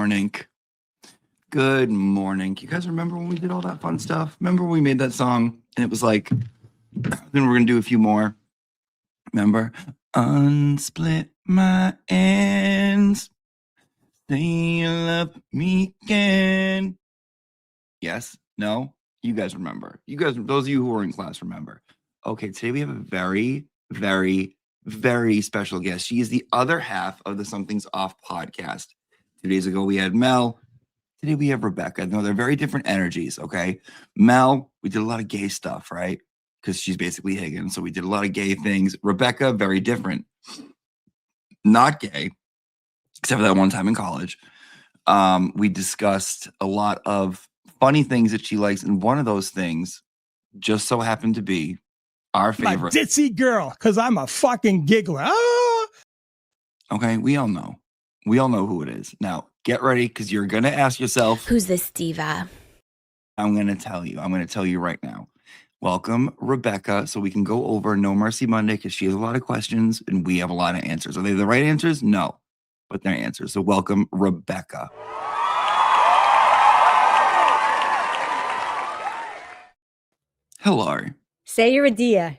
Morning. Good morning. You guys remember when we did all that fun stuff? Remember when we made that song and it was like, then we're going to do a few more. Remember? Unsplit my ends. Say you love me again. Yes? No? You guys remember. You guys, those of you who were in class, remember. Okay, today we have a very, very, very special guest. She is the other half of the Something's Off podcast. 2 days ago, we had Mel. Today, we have Rebecca. No, they're very different energies, okay? Mel, we did a lot of gay stuff, right? Because she's basically Higgins, so we did a lot of gay things. Rebecca, very different. Not gay, except for that one time in college. We discussed a lot of funny things that she likes, and one of those things just so happened to be our favorite. My ditzy girl, because I'm a fucking giggler. Ah! Okay, we all know. We all know who it is. Now, get ready, because you're going to ask yourself, who's this diva? I'm going to tell you. I'm going to tell you right now. Welcome, Rebecca, so we can go over No Mercy Monday, because she has a lot of questions, and we have a lot of answers. Are they the right answers? No, but they're answers. So welcome, Rebecca. Hello. Say you're a deer.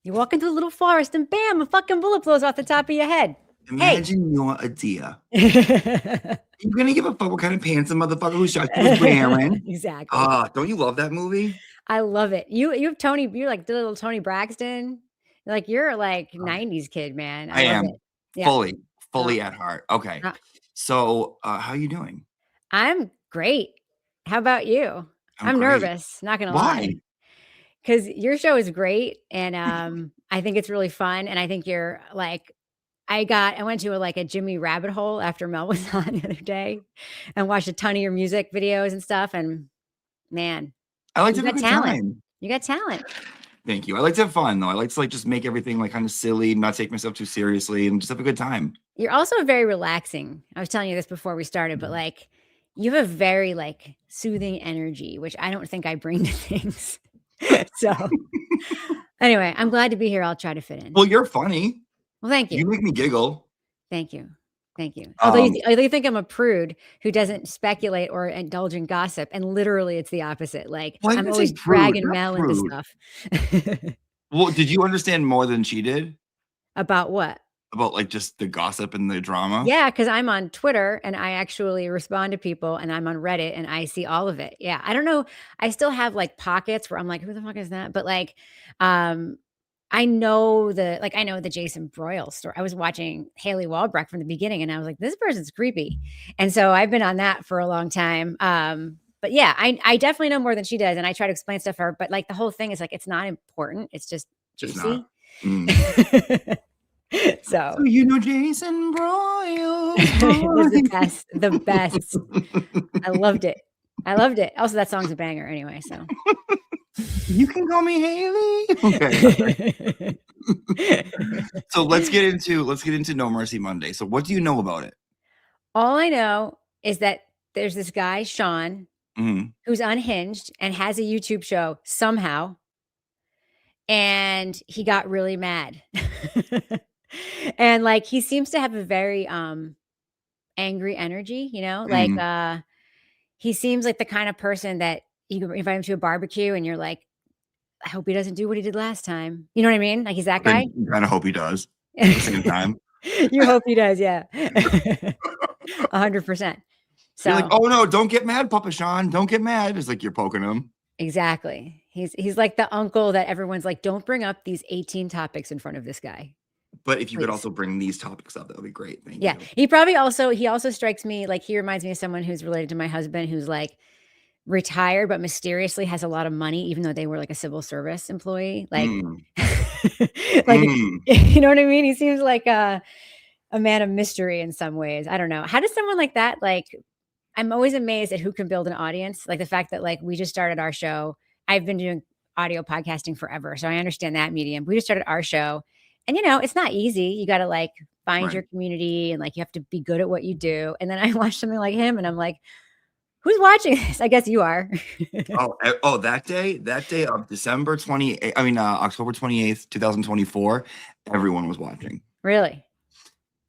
You walk into a little forest and bam, a fucking bullet blows off the top of your head. Imagine you're a deer. You're going to give a fuck what kind of pants the motherfucker who shot you was wearing. Exactly. Don't you love that movie? I love it. You have Tony, you're like the little Tony Braxton. You're like 90s kid, man. I am. It. Yeah. Fully at heart. Okay. So how are you doing? I'm great. How about you? I'm nervous, not going to lie. Because your show is great. And I think it's really fun. And I think you're like, I went to a Jimmy rabbit hole after Mel was on the other day and watched a ton of your music videos and stuff. And man, I like to have a good time. You got talent. Thank you. I like to have fun though. I like to just make everything kind of silly, not take myself too seriously, and just have a good time. You're also very relaxing. I was telling you this before we started, but you have a very soothing energy, which I don't think I bring to things. So anyway, I'm glad to be here. I'll try to fit in. Well, you're funny. Well, thank you. You make me giggle. Thank you. Although you think I'm a prude who doesn't speculate or indulge in gossip, and literally it's the opposite. I'm always dragging Mel into stuff. Well, did you understand more than she did? About what? About just the gossip and the drama? Yeah, because I'm on Twitter and I actually respond to people, and I'm on Reddit and I see all of it. Yeah, I don't know. I still have pockets where I'm like, who the fuck is that? But I know the Jason Broyle story. I was watching Haley Walbrecht from the beginning, and I was like, this person's creepy. And so I've been on that for a long time. But yeah, I definitely know more than she does, and I try to explain stuff to her. But the whole thing is it's not important. It's just juicy. So you know Jason Broyle. the best. I loved it. Also, that song's a banger anyway. So you can call me Haley. Okay. So let's get into No Mercy Monday. So what do you know about it? All I know is that there's this guy, Sean, who's unhinged and has a YouTube show somehow. And he got really mad. And he seems to have a very angry energy, he seems like the kind of person that you can invite him to a barbecue and you're like, I hope he doesn't do what he did last time. You know what I mean? He's that guy. You kind of hope he does at the same time. You hope he does, yeah. 100%. So you're like, oh no, don't get mad, Papa Sean. Don't get mad. It's you're poking him. Exactly. He's like the uncle that everyone's like, don't bring up these 18 topics in front of this guy. But if you could also bring these topics up, that would be great. Thank you. He also strikes me he reminds me of someone who's related to my husband, who's retired, but mysteriously has a lot of money, even though they were a civil service employee. You know what I mean? He seems like a man of mystery in some ways. I don't know. How does someone like that, I'm always amazed at who can build an audience. The fact that we just started our show. I've been doing audio podcasting forever, so I understand that medium. We just started our show. And, it's not easy. You got to find your community, and you have to be good at what you do. And then I watch something like him and I'm like, who's watching this? I guess you are. that day of October 28th, 2024, everyone was watching. Really?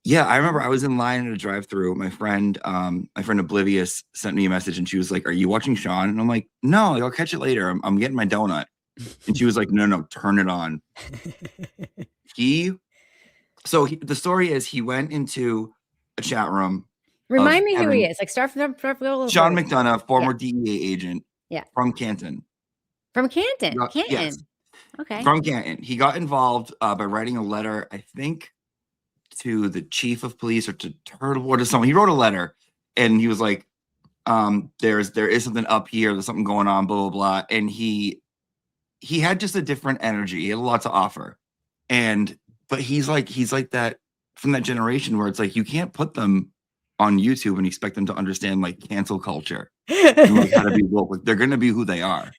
Yeah, I remember I was in line at a drive-through. My friend Oblivious sent me a message and she was like, "Are you watching Sean?" And I'm like, "No, I'll catch it later. I'm getting my donut." And she was like, "No, turn it on." The story is he went into a chat room of Remind me who he Kevin, is. Like start from Sean forward. McDonough, former DEA agent Yeah. from Canton. From Canton. Yes, Canton. Okay. from Canton. He got involved by writing a letter, I think, to the chief of police or to Turtle or to someone. He wrote a letter and he was like, there is something up here, there's something going on, blah, blah, blah. And he had just a different energy. He had a lot to offer. But he's like that from that generation where it's like you can't put them on YouTube and expect them to understand like cancel culture and like how to be woke. Like, they're gonna be who they are.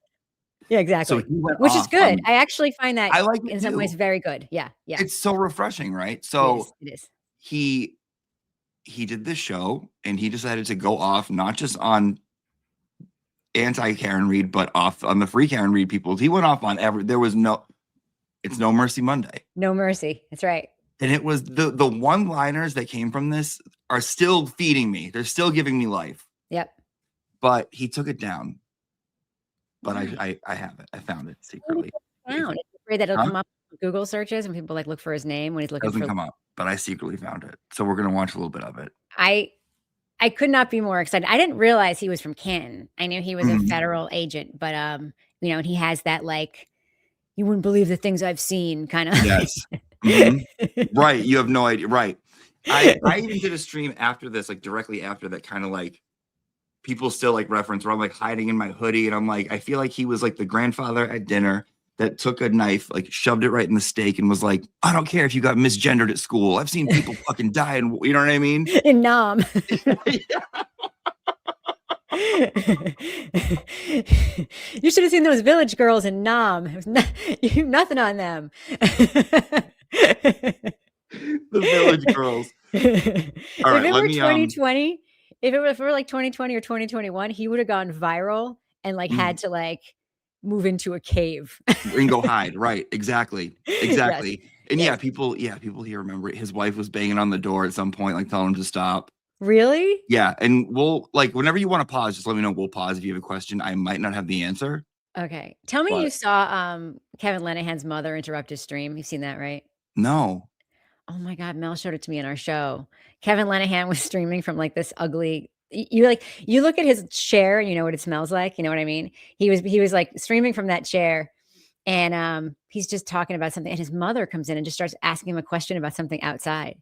Yeah, So exactly. he went Which is off good. on, I actually find that I like in it some ways too. very good. Yeah. Yeah. It's so refreshing, right? It So is. It is. he did this show and he decided to go off not just on anti Karen Reed, but off on the free Karen Reed people. He went off on it's No Mercy Monday. No mercy. That's right. And it was the one-liners that came from this are still feeding me. They're still giving me life. Yep. But he took it down. But Why? I have it. I found it secretly. Found. It's afraid that it'll Huh? come up in Google searches when people like look for his name when he's It looking doesn't for. come up, but I secretly found it. So we're gonna watch a little bit of it. I could not be more excited. I didn't realize he was from Canton. I knew he was a Mhm. federal agent, but you know, and he has that like you wouldn't believe the things I've seen kind of. Yes. Mhm. Right. You have no idea. Right. I even did a stream after this, like directly after that, kind of like people still like reference where I'm like hiding in my hoodie and I'm like, I feel like he was like the grandfather at dinner that took a knife, like shoved it right in the steak and was like, I don't care if you got misgendered at school. I've seen people fucking die and you know what I mean? In Nam. You should have seen those village girls in Nam. It was you nothing on them. The village girls. All right, If it let were me 2020, if it were like 2020 or 2021, he would have gone viral and like had to like move into a cave. and go hide. Right. Exactly. Exactly. And Yes. people here remember it. His wife was banging on the door at some point, like telling him to stop. Really? Yeah. And we'll like whenever you want to pause, just let me know. We'll pause if you have a question. I might not have the answer. Okay. Tell me you But saw Kevin Lennahan's mother interrupt his stream. You've seen that, right? no. Oh my God, Mel showed it to me in our show. Kevin Lennahan was streaming from like this ugly. You like you look at his chair and you know what it smells like. You know what I mean? He was like streaming from that chair, and he's just talking about something. And his mother comes in and just starts asking him a question about something outside,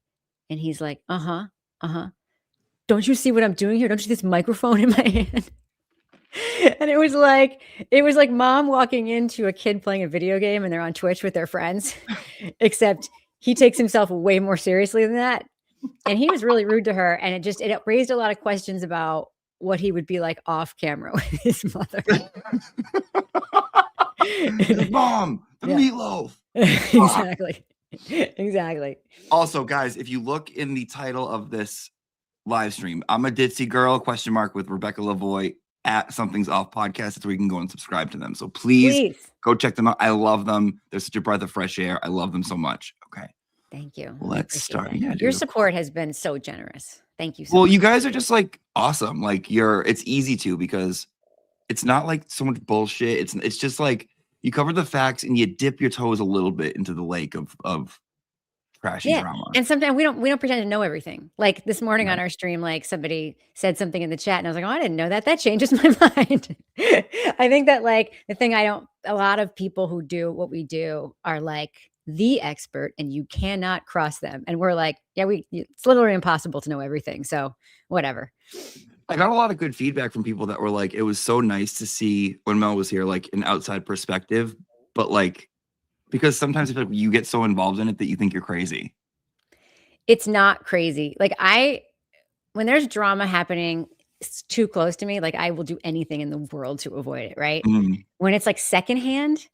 and he's like, Don't you see what I'm doing here? Don't you see this microphone in my hand? And it was like mom walking into a kid playing a video game and they're on Twitch with their friends, except he takes himself way more seriously than that. And he was really rude to her. And it raised a lot of questions about what he would be like off camera with his mother. His mom, the meatloaf. Exactly. Exactly. Also, guys, if you look in the title of this live stream, I'm a Ditzy girl, question mark with Rebecca Lavoie at Something's Off podcast. That's where you can go and subscribe to them. So please go check them out. I love them. They're such a breath of fresh air. I love them so much. Okay. Thank you. Let's start. Yeah, your dude. Support has been so generous. Thank you so Well, much. you guys are just like awesome. Like it's easy to because it's not like so much bullshit. It's just like you cover the facts and you dip your toes a little bit into the lake of trashy drama. And sometimes we don't pretend to know everything. Like this morning on our stream, like somebody said something in the chat and I was like, oh, I didn't know that. That changes my mind. I think that like the thing a lot of people who do what we do are like the expert and you cannot cross them. And we're like, yeah, it's literally impossible to know everything. So whatever. I got a lot of good feedback from people that were like, it was so nice to see when Mel was here, like an outside perspective, but like, because sometimes I feel like you get so involved in it that you think you're crazy. It's not crazy. Like when there's drama happening, it's too close to me. Like I will do anything in the world to avoid it. Right. When it's like secondhand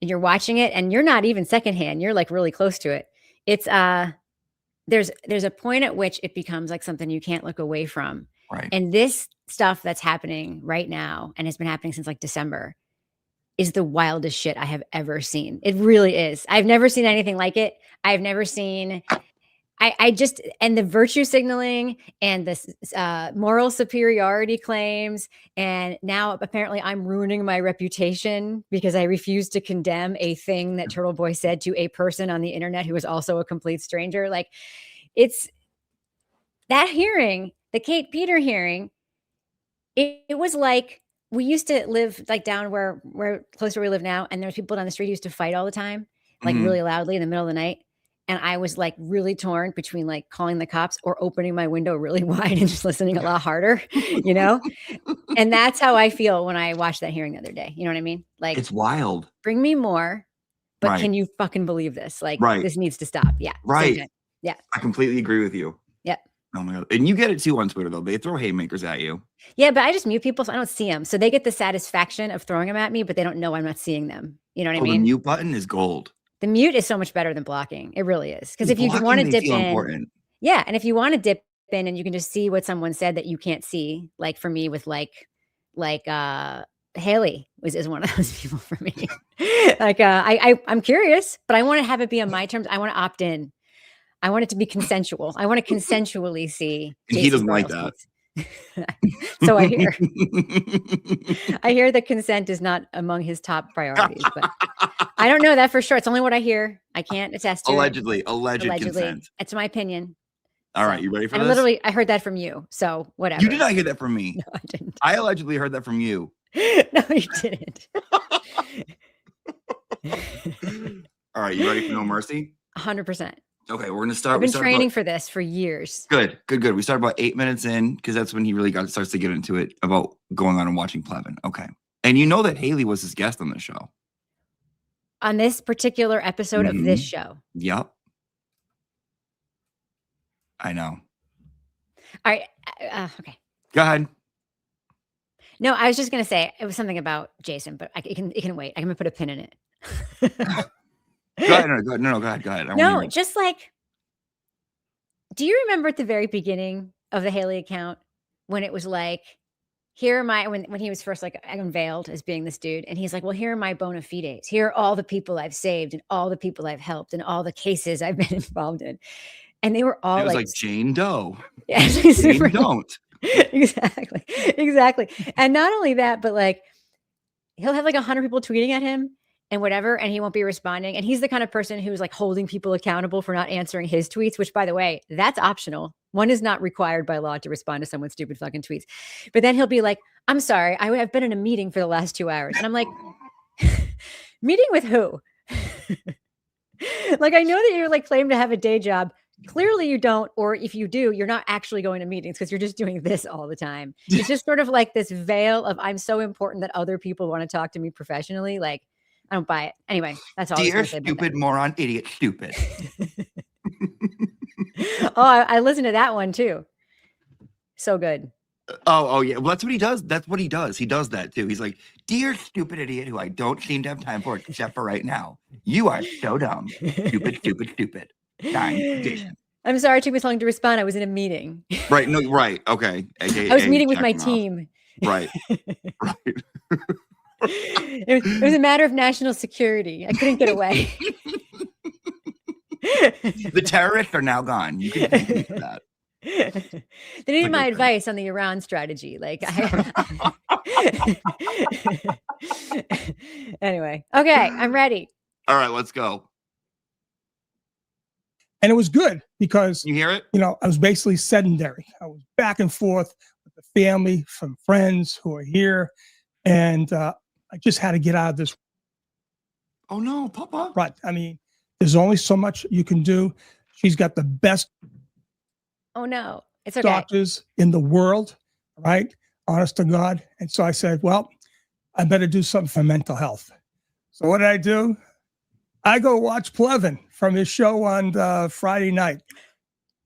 and you're watching it and you're not even secondhand, you're like really close to it. It's, there's a point at which it becomes like something you can't look away from. Right. And this stuff that's happening right now and has been happening since like December is the wildest shit I have ever seen. It really is. I've never seen anything like it. I've never seen I just, and the virtue signaling and this moral superiority claims. And now apparently I'm ruining my reputation because I refuse to condemn a thing that Turtle Boy said to a person on the internet who is also a complete stranger. Like, it's that hearing, the Kate Peter hearing, it was like, we used to live like down where close to where we live now, and there was people down the street who used to fight all the time, like Mhm. really loudly in the middle of the night. And I was like really torn between like calling the cops or opening my window really wide and just listening a lot harder, you know? And that's how I feel when I watched that hearing the other day. You know what I mean? Like, It's wild. bring me more, but Right. can you fucking believe this? Like, Right. this needs to stop. Yeah. Same Right. thing. Yeah. I completely agree with you. Yeah. Oh my God. And you get it too on Twitter, though. They throw haymakers at you. Yeah, but I just mute people so I don't see them. So they get the satisfaction of throwing them at me, but they don't know I'm not seeing them. You know what I Oh, the mean? mute button is gold. The mute is so much better than blocking. It really is. Because if you Blocking, want to they dip feel in, important. yeah, and if you want to dip in and you can just see what someone said that you can't see, like for me with like Haley is one of those people for me. Like I'm curious, but I want to have it be on my terms. I want to opt in. I want it to be consensual. I want to consensually see. And he Jason doesn't like Burrell's that. tweets. So I hear. I hear that consent is not among his top priorities, but I don't know that for sure. It's only what I hear. I can't attest to Alleged it. Allegedly. consent. It's my opinion. All right, you ready for and this? Literally, I heard that from you. So whatever. You did not hear that from me. No, I didn't. I allegedly heard that from you. No, you didn't. All right, you ready for No Mercy? 100%. Okay, we're gonna start. I've been training for this for years. Good. We start about 8 minutes in because that's when he really starts to get into it about going on and watching Plevin. Okay, and you know that Haley was his guest on the show. On this particular episode of this show. Yep. I know. All right. Okay. Go ahead. No, I was just gonna say it was something about Jason, but it can wait. I'm gonna put a pin in it. Go ahead. No, go ahead. No, just like, do you remember at the very beginning of the Haley account when it was like, here are my, when he was first like unveiled as being this dude, and he's like, well, here are my bona fides. Here are all the people I've saved and all the people I've helped and all the cases I've been involved in. And they were all it was like Jane Doe. Yeah, Jane don't. Exactly. And not only that, but like he'll have like 100 people tweeting at him and whatever, and he won't be responding. And he's the kind of person who's like holding people accountable for not answering his tweets, which by the way, that's optional. One is not required by law to respond to someone's stupid fucking tweets. But then he'll be like, I'm sorry, I've been in a meeting for the last 2 hours. And I'm like, meeting with who? Like, I know that you like claim to have a day job. Clearly you don't, or if you do, you're not actually going to meetings because you're just doing this all the time. It's just sort of like this veil of I'm so important that other people want to talk to me professionally. Like, I don't buy it. Anyway, that's all. Dear stupid moron, idiot, stupid. Oh, I listened to that one too. So good. Oh yeah. Well, that's what he does. That's what he does. He does that too. He's like, dear stupid idiot, who I don't seem to have time for except for right now. You are so dumb. Stupid. I'm sorry it took me so long to respond. I was in a meeting. Right. No, right. Okay. I was meeting with my team. Right. It was a matter of national security. I couldn't get away. The terrorists are now gone. You can thank me for that. They needed my advice on the Iran strategy. Like, anyway. Okay, I'm ready. All right, let's go. And it was good because, you hear it? I was basically sedentary. I was back and forth with the family, from friends who are here. And I just had to get out of this. Oh, no, Papa. Right. I mean, there's only so much you can do. She's got the best oh no, it's okay. doctors in the world, right? Honest to God. And so I said, well, I better do something for mental health. So what did I do? I go watch Plevin from his show on Friday night.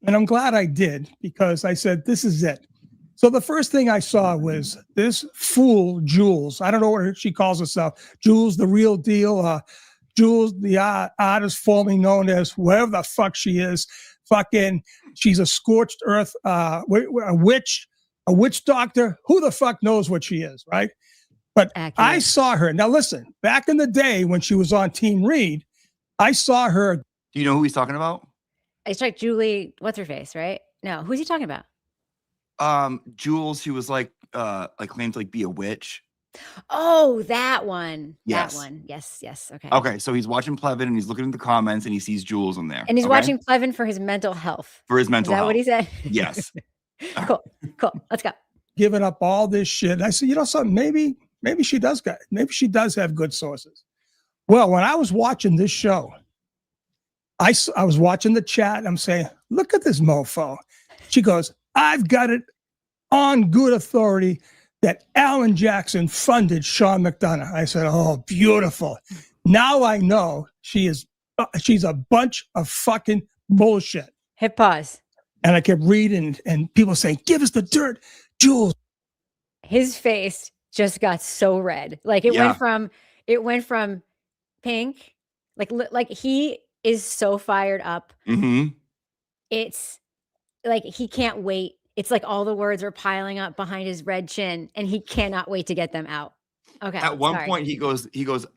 And I'm glad I did because I said, this is it. So the first thing I saw was this fool, Jules. I don't know what she calls herself. Jules, the real deal. Jules, the artist formerly known as whatever the fuck she is. Fucking, she's a scorched earth, a witch doctor. Who the fuck knows what she is, right? But accurate. I saw her. Now listen, back in the day when she was on Team Reed, I saw her. Do you know who he's talking about? It's like Julie, what's her face, right? No, who's he talking about? Jules, who was like claimed to like be a witch. Oh, that one. Yes. That one. Yes, yes. Okay. Okay, so he's watching Plevin and he's looking at the comments and he sees Jules in there. And he's okay? watching Plevin for his mental health. For his Is mental that health. what he said? Yes. Cool. Let's go. Giving up all this shit. And I said, you know something, maybe she does have good sources. Well, when I was watching this show, I was watching the chat. I'm saying, look at this mofo. She goes, I've got it on good authority that Alan Jackson funded Sean McDonough. I said, oh, beautiful. Now I know she's a bunch of fucking bullshit. Hit pause. And I kept reading and people saying, give us the dirt, Jules. His face just got so red. Like it went from pink. Like he is so fired up. Mm-hmm. It's like he can't wait. It's like all the words are piling up behind his red chin and he cannot wait to get them out. Okay. At one point he goes,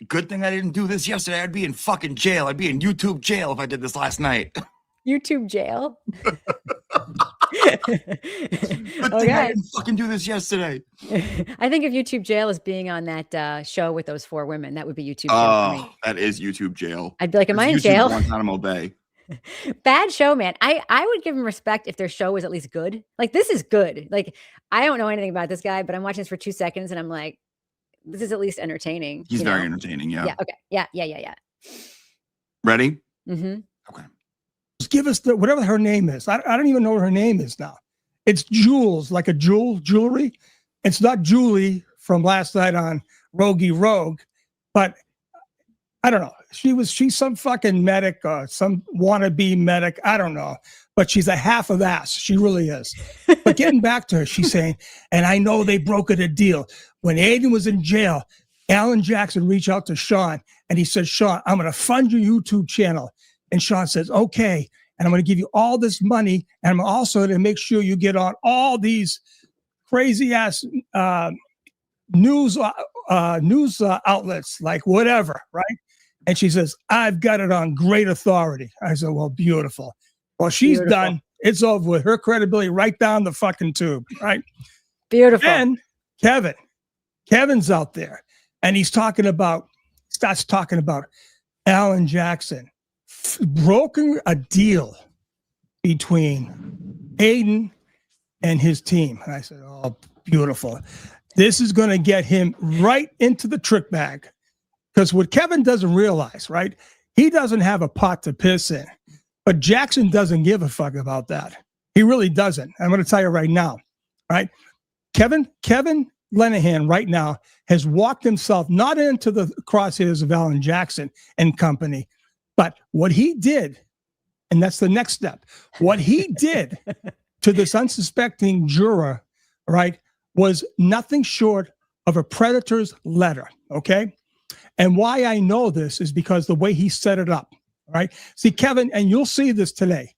good thing I didn't do this yesterday. I'd be in fucking jail. I'd be in YouTube jail if I did this last night. YouTube jail. Good thing I didn't fucking do this yesterday. I think if YouTube jail is being on that show with those 4 women, that would be YouTube jail for me. That is YouTube jail. I'd be like, am I in jail? Guantanamo Bay. Bad show, man. I would give him respect if their show was at least good. Like, this is good. Like, I don't know anything about this guy, but I'm watching this for 2 seconds and I'm like, this is at least entertaining. He's very entertaining. Yeah. Yeah. Okay. Yeah. Ready? Mm-hmm. Okay. Just give us whatever her name is. I don't even know what her name is now. It's Jules, like a jewelry. It's not Julie from last night on Rogie Rogue, but I don't know. She's some fucking medic or some wannabe medic. I don't know, but she's a half of ass. She really is. But getting back to her, she's saying, and I know they brokered a deal. When Aiden was in jail, Alan Jackson reached out to Sean and he said, Sean, I'm going to fund your YouTube channel. And Sean says, okay. And I'm going to give you all this money. And I'm also going to make sure you get on all these crazy ass news outlets, like whatever, right? And she says, I've got it on great authority. I said, well, beautiful. Well, she's done. It's over with. Her credibility right down the fucking tube, right? Beautiful. And Kevin's out there and he starts talking about Alan Jackson broken a deal between Aiden and his team. And I said, oh, beautiful. This is going to get him right into the trick bag. Because what Kevin doesn't realize, right? He doesn't have a pot to piss in. But Jackson doesn't give a fuck about that. He really doesn't. I'm going to tell you right now, right? Kevin Lennahan right now has walked himself not into the crosshairs of Alan Jackson and company, but what he did, and that's the next step, what he did to this unsuspecting juror, right, was nothing short of a predator's letter, okay? And why I know this is because the way he set it up, right? See, Kevin, and you'll see this today.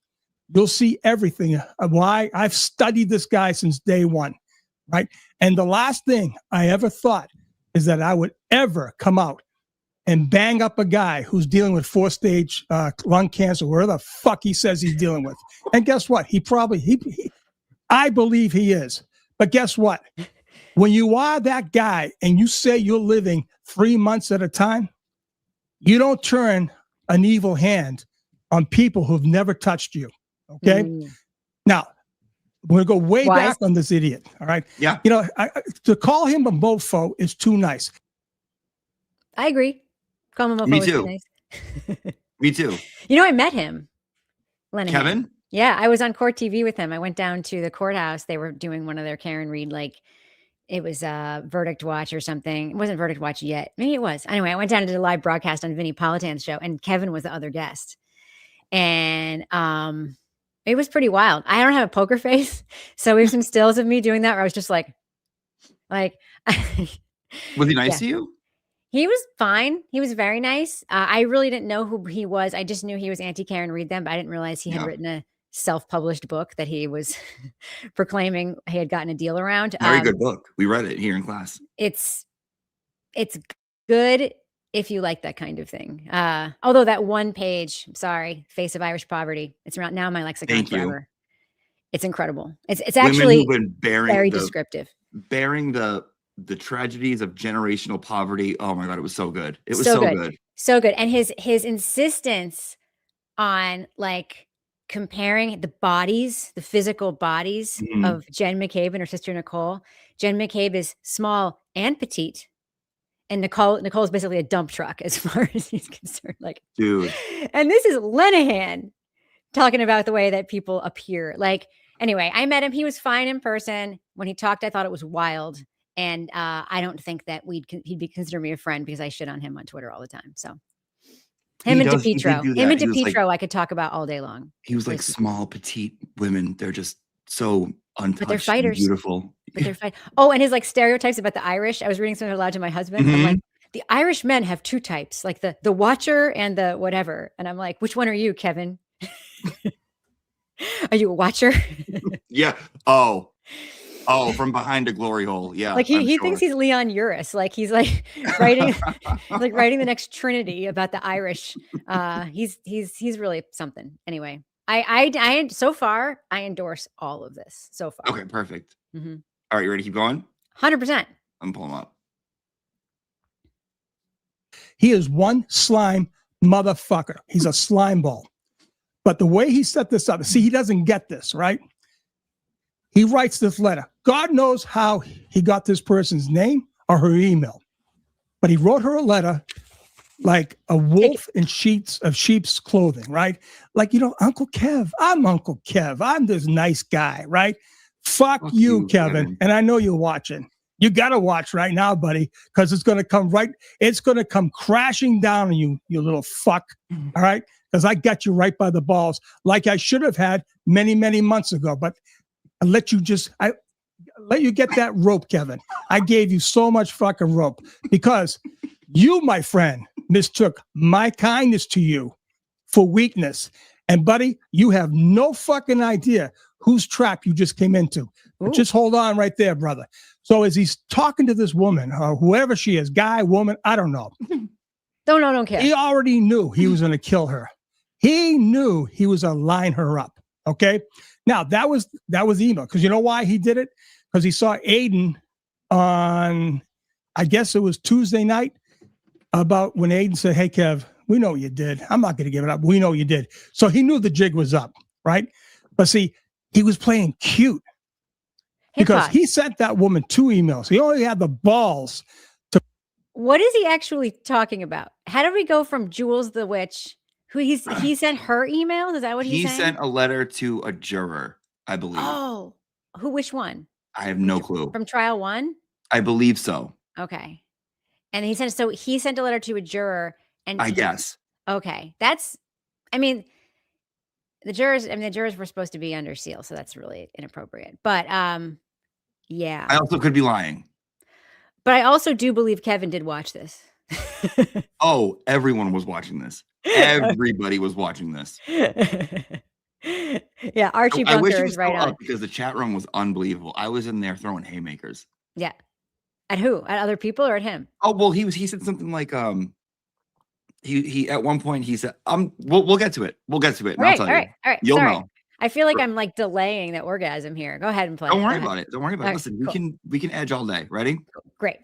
You'll see everything. Why I've studied this guy since day one, right? And the last thing I ever thought is that I would ever come out and bang up a guy who's dealing with 4-stage lung cancer, whatever the fuck he says he's dealing with. And guess what? I believe he is. But guess what? When you are that guy and you say you're living 3 months at a time, you don't turn an evil hand on people who've never touched you. Okay. Now, we're going to go way back on this idiot. All right. Yeah. You know, to call him a mofo is too nice. I agree. Call him a mofo. Me too. Too nice. Me too. You know, I met him. Lennahan. Kevin? Yeah, I was on Court TV with him. I went down to the courthouse. They were doing one of their Karen Reed, like it was Verdict Watch or something. It wasn't Verdict Watch yet. Maybe it was. Anyway, I went down to the live broadcast on Vinnie Politan's show, and Kevin was the other guest. And it was pretty wild. I don't have a poker face, so we have some stills of me doing that where I was just like. Was he nice to you? He was fine. He was very nice. I really didn't know who he was. I just knew he was anti-Karen Reed then, but I didn't realize he had written a self-published book that he was proclaiming he had gotten a deal around. Very good book. We read it here in class. It's good. if you like that kind of thing. Although that one page, I'm sorry, Face of Irish Poverty, it's around now in my lexicon Thank you. forever. It's incredible. It's Women actually who've been very descriptive. bearing the tragedies of generational poverty. Oh my God, it was so good. It was So so good. good. So good. And his insistence on like comparing the bodies, the physical bodies Mhm. of Jen McCabe and her sister Nicole. Jen McCabe is small and petite. And Nicole is basically a dump truck as far as he's concerned. Like, Dude. And this is Lennahan talking about the way that people appear. Like, anyway, I met him. He was fine in person. When he talked, I thought it was wild. And I don't think that he'd be consider me a friend because I shit on him on Twitter all the time. So him and He did DePietro, do him that. and He was like, DePietro, I could talk about all day long. he was like small, petite women. They're just so untouched, But they're fighters. and beautiful. But they're fine. Oh, and his like stereotypes about the Irish. I was reading something aloud to my husband. I'm like, the Irish men have two types, like the watcher and the whatever. And I'm like, which one are you, Kevin? Are you a watcher? Yeah. Oh, from behind a glory hole. Yeah. Like he thinks he's Leon Uris. Like he's like writing the next Trinity about the Irish. He's really something. Anyway, I so far I endorse all of this so far. Okay, perfect. Mhm. All right, you ready to keep going? 100%. I'm pulling them up. He is one slime motherfucker. He's a slime ball. But the way he set this up, see, he doesn't get this, right? He writes this letter. God knows how he got this person's name or her email. But he wrote her a letter like a wolf in sheep's clothing, right? Like, Uncle Kev, I'm Uncle Kev. I'm this nice guy, right? Fuck you, Kevin. And I know you're watching. You got to watch right now, buddy, because it's going to come crashing down on you, you little fuck. All right? Because I got you right by the balls like I should have had many, many months ago. But I let you get that rope, Kevin. I gave you so much fucking rope because you, my friend, mistook my kindness to you for weakness. And buddy, you have no fucking idea whose trap you just came into. Just hold on right there, brother. So as he's talking to this woman, or whoever she is, guy, woman, I don't know. Don't care. He already knew he was going to kill her. He knew he was going to line her up. Okay. Now that was email. Because you know why he did it? Because he saw Aiden on, I guess it was Tuesday night, about when Aiden said, "Hey, Kev, we know what you did. I'm not going to give it up. We know you did." So he knew the jig was up, right? But see, he was playing cute because he sent that woman 2 emails. He only had the balls to. What is he actually talking about? How did we go from Jules the witch, who he sent her emails? Is that what he's saying? He sent a letter to a juror, I believe. Oh, which one? I have no clue. From trial 1? I believe so. Okay. And he sent a letter to a juror, and I guess. Okay. The jurors were supposed to be under seal, so that's really inappropriate. But yeah. I also could be lying. But I also do believe Kevin did watch this. Oh, everyone was watching this. Everybody was watching this. Yeah, Archie I wish Bunker it was is right still on. up because the chat room was unbelievable. I was in there throwing haymakers. Yeah. At who? At other people or at him? Oh, well, he said something like he at one point he said we'll get to it. We'll get to it. All right. You'll Sorry. know. I feel like I'm like delaying the orgasm here. Go ahead and play. Don't worry about it. Don't worry about it. Right, Listen, cool. we can edge all day. Ready? Great.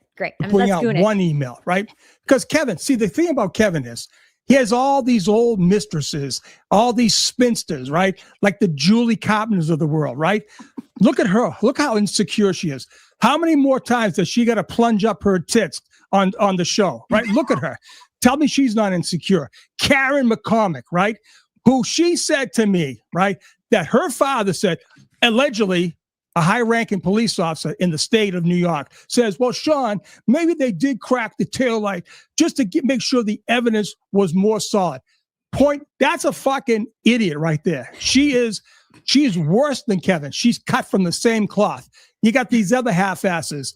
Putting out one email, right? Because Kevin, see, the thing about Kevin is he has all these old mistresses, all these spinsters, right? Like the Julie Carpenters of the world, right? Look at her. Look how insecure she is. How many more times does she got to plunge up her tits on the show, right? Look at her. Tell me she's not insecure. Karen McCormick, right? Who she said to me, right, that her father said, allegedly, a high-ranking police officer in the state of New York says, well, Sean, maybe they did crack the taillight just to make sure the evidence was more solid. That's a fucking idiot right there. She is worse than Kevin. She's cut from the same cloth. You got these other half-asses,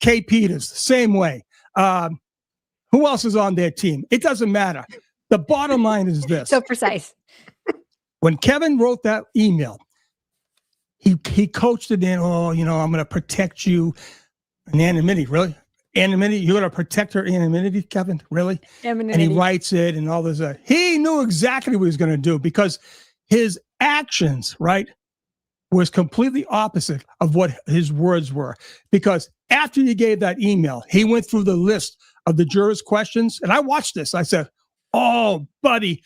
Kay Peters, same way. Who else is on their team? It doesn't matter. The bottom line is this. So precise. When Kevin wrote that email, he coached it in, I'm going to protect you. And anonymity, really? anonymity. You're going to protect her anonymity, Kevin? Really? And he writes it and all this. He knew exactly what he was going to do because his actions, right, was completely opposite of what his words were. Because after he gave that email, he went through the list of the jurors' questions. And I watched this. I said, oh, buddy,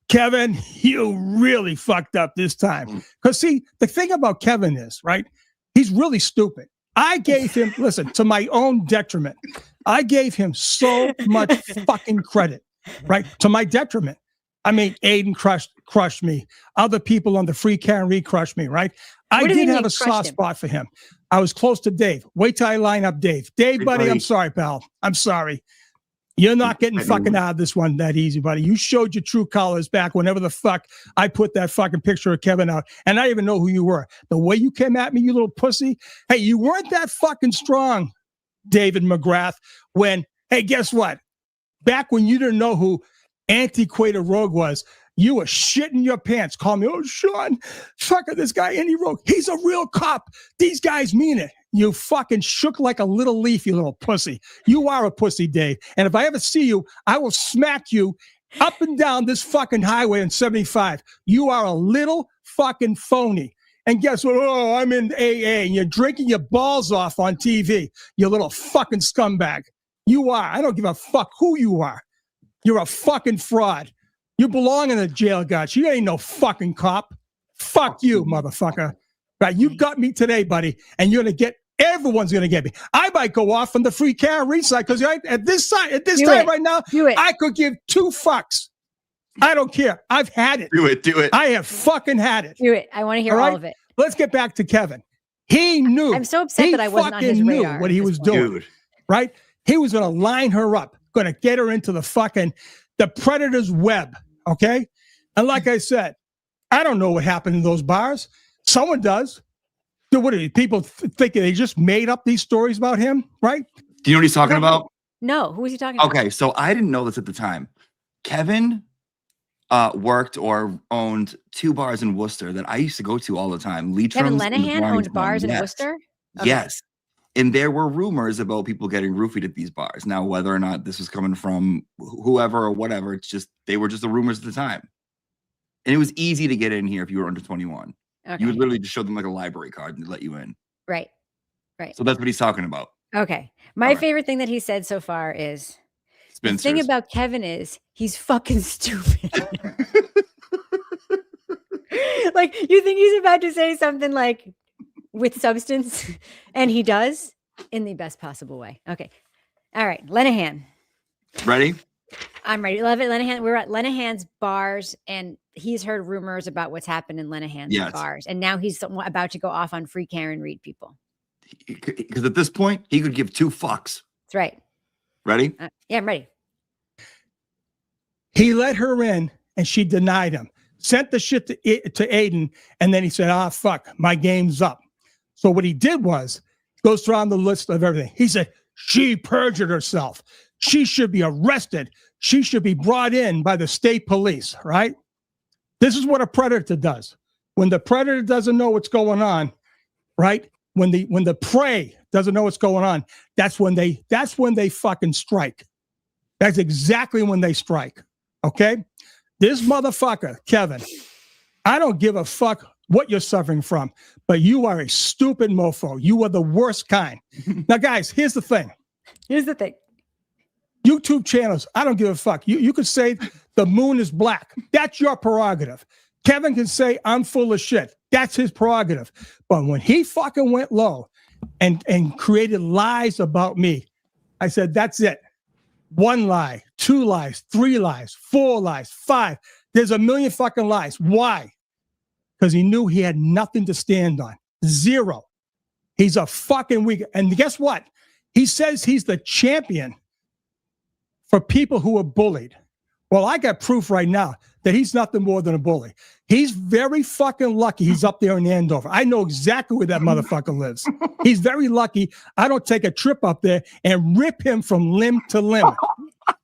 Kevin, you really fucked up this time. Because see, the thing about Kevin is, right, he's really stupid. I gave him, listen, to my own detriment, I gave him so much fucking credit, right, to my detriment. I mean, Aiden crushed me. Other people on the Free Karen Read crushed me, right? I did have a soft spot for him. I was close to Dave. Wait till I line up Dave. Dave, buddy, I'm sorry, pal. I'm sorry. You're not getting fucking out of this one that easy, buddy. You showed your true colors back whenever the fuck I put that fucking picture of Kevin out, and I didn't even know who you were. The way you came at me, you little pussy. Hey, you weren't that fucking strong, David McGrath, when, hey, guess what? Back when you didn't know who Antiquated Rogue was, you were shitting your pants. Call me, oh, Sean, fuck this guy, Andy Rogue. He's a real cop. These guys mean it. You fucking shook like a little leaf, you little pussy. You are a pussy, Dave. And if I ever see you, I will smack you up and down this fucking highway in 75. You are a little fucking phony. And guess what? Oh, I'm in AA, and you're drinking your balls off on TV. You little fucking scumbag. You are. I don't give a fuck who you are. You're a fucking fraud. You belong in the jail, God. You ain't no fucking cop. Fuck you, motherfucker. Right? You got me today, buddy, and you're gonna get. Everyone's gonna get me. I might go off on the Free Karen Read side because at this time right now, I could give two fucks. I don't care. I've had it. Do it. I have fucking had it. Do it. I want to hear all of it. Let's get back to Kevin. He knew. I'm so upset that I wasn't on his radar. Knew what he was doing. Dude. Right? He was gonna line her up, gonna get her into the predator's web. Okay? And like I said, I don't know what happened in those bars. Someone does. What do people think they just made up these stories about him, right? Do you know what he's talking about? No, who is he talking about? Okay, so I didn't know this at the time. Kevin worked or owned 2 bars in Worcester that I used to go to all the time. Kevin Lennahan owned bars in Worcester? Okay. Yes. And there were rumors about people getting roofied at these bars. Now, whether or not this was coming from whoever or whatever, they were just the rumors at the time. And it was easy to get in here if you were under 21. Okay. You would literally just show them like a library card and let you in. Right. So that's what he's talking about. Okay. My favorite thing that he said so far is the thing about Kevin is he's fucking stupid. Like, you think he's about to say something like with substance, and he does in the best possible way. Okay. All right. Lennahan. Ready? I'm ready. Love it. Lennahan. We're at Lennahan's bars, and he's heard rumors about what's happened in Lennahan's bars. And now he's about to go off on Free Karen Read people. Because at this point, he could give 2 fucks. That's right. Ready? Yeah, I'm ready. He let her in, and she denied him. Sent the shit to Aiden, and then he said, fuck, my game's up. So what he did was, goes through the list of everything. He said, she perjured herself. She should be arrested. She should be brought in by the state police, right? This is what a predator does. When the predator doesn't know what's going on, right? When the prey doesn't know what's going on, that's when they fucking strike. That's exactly when they strike. Okay? This motherfucker, Kevin, I don't give a fuck what you're suffering from, but you are a stupid mofo. You are the worst kind. Now, guys, here's the thing. YouTube channels, I don't give a fuck. You could say the moon is black. That's your prerogative. Kevin can say I'm full of shit. That's his prerogative. But when he fucking went low and created lies about me, I said, that's it. 1 lie, 2 lies, 3 lies, 4 lies, 5. There's a million fucking lies. Why? Because he knew he had nothing to stand on. 0. He's a fucking weak. And guess what? He says he's the champion for people who are bullied. Well, I got proof right now that he's nothing more than a bully. He's very fucking lucky he's up there in Andover. I know exactly where that motherfucker lives. He's very lucky I don't take a trip up there and rip him from limb to limb. All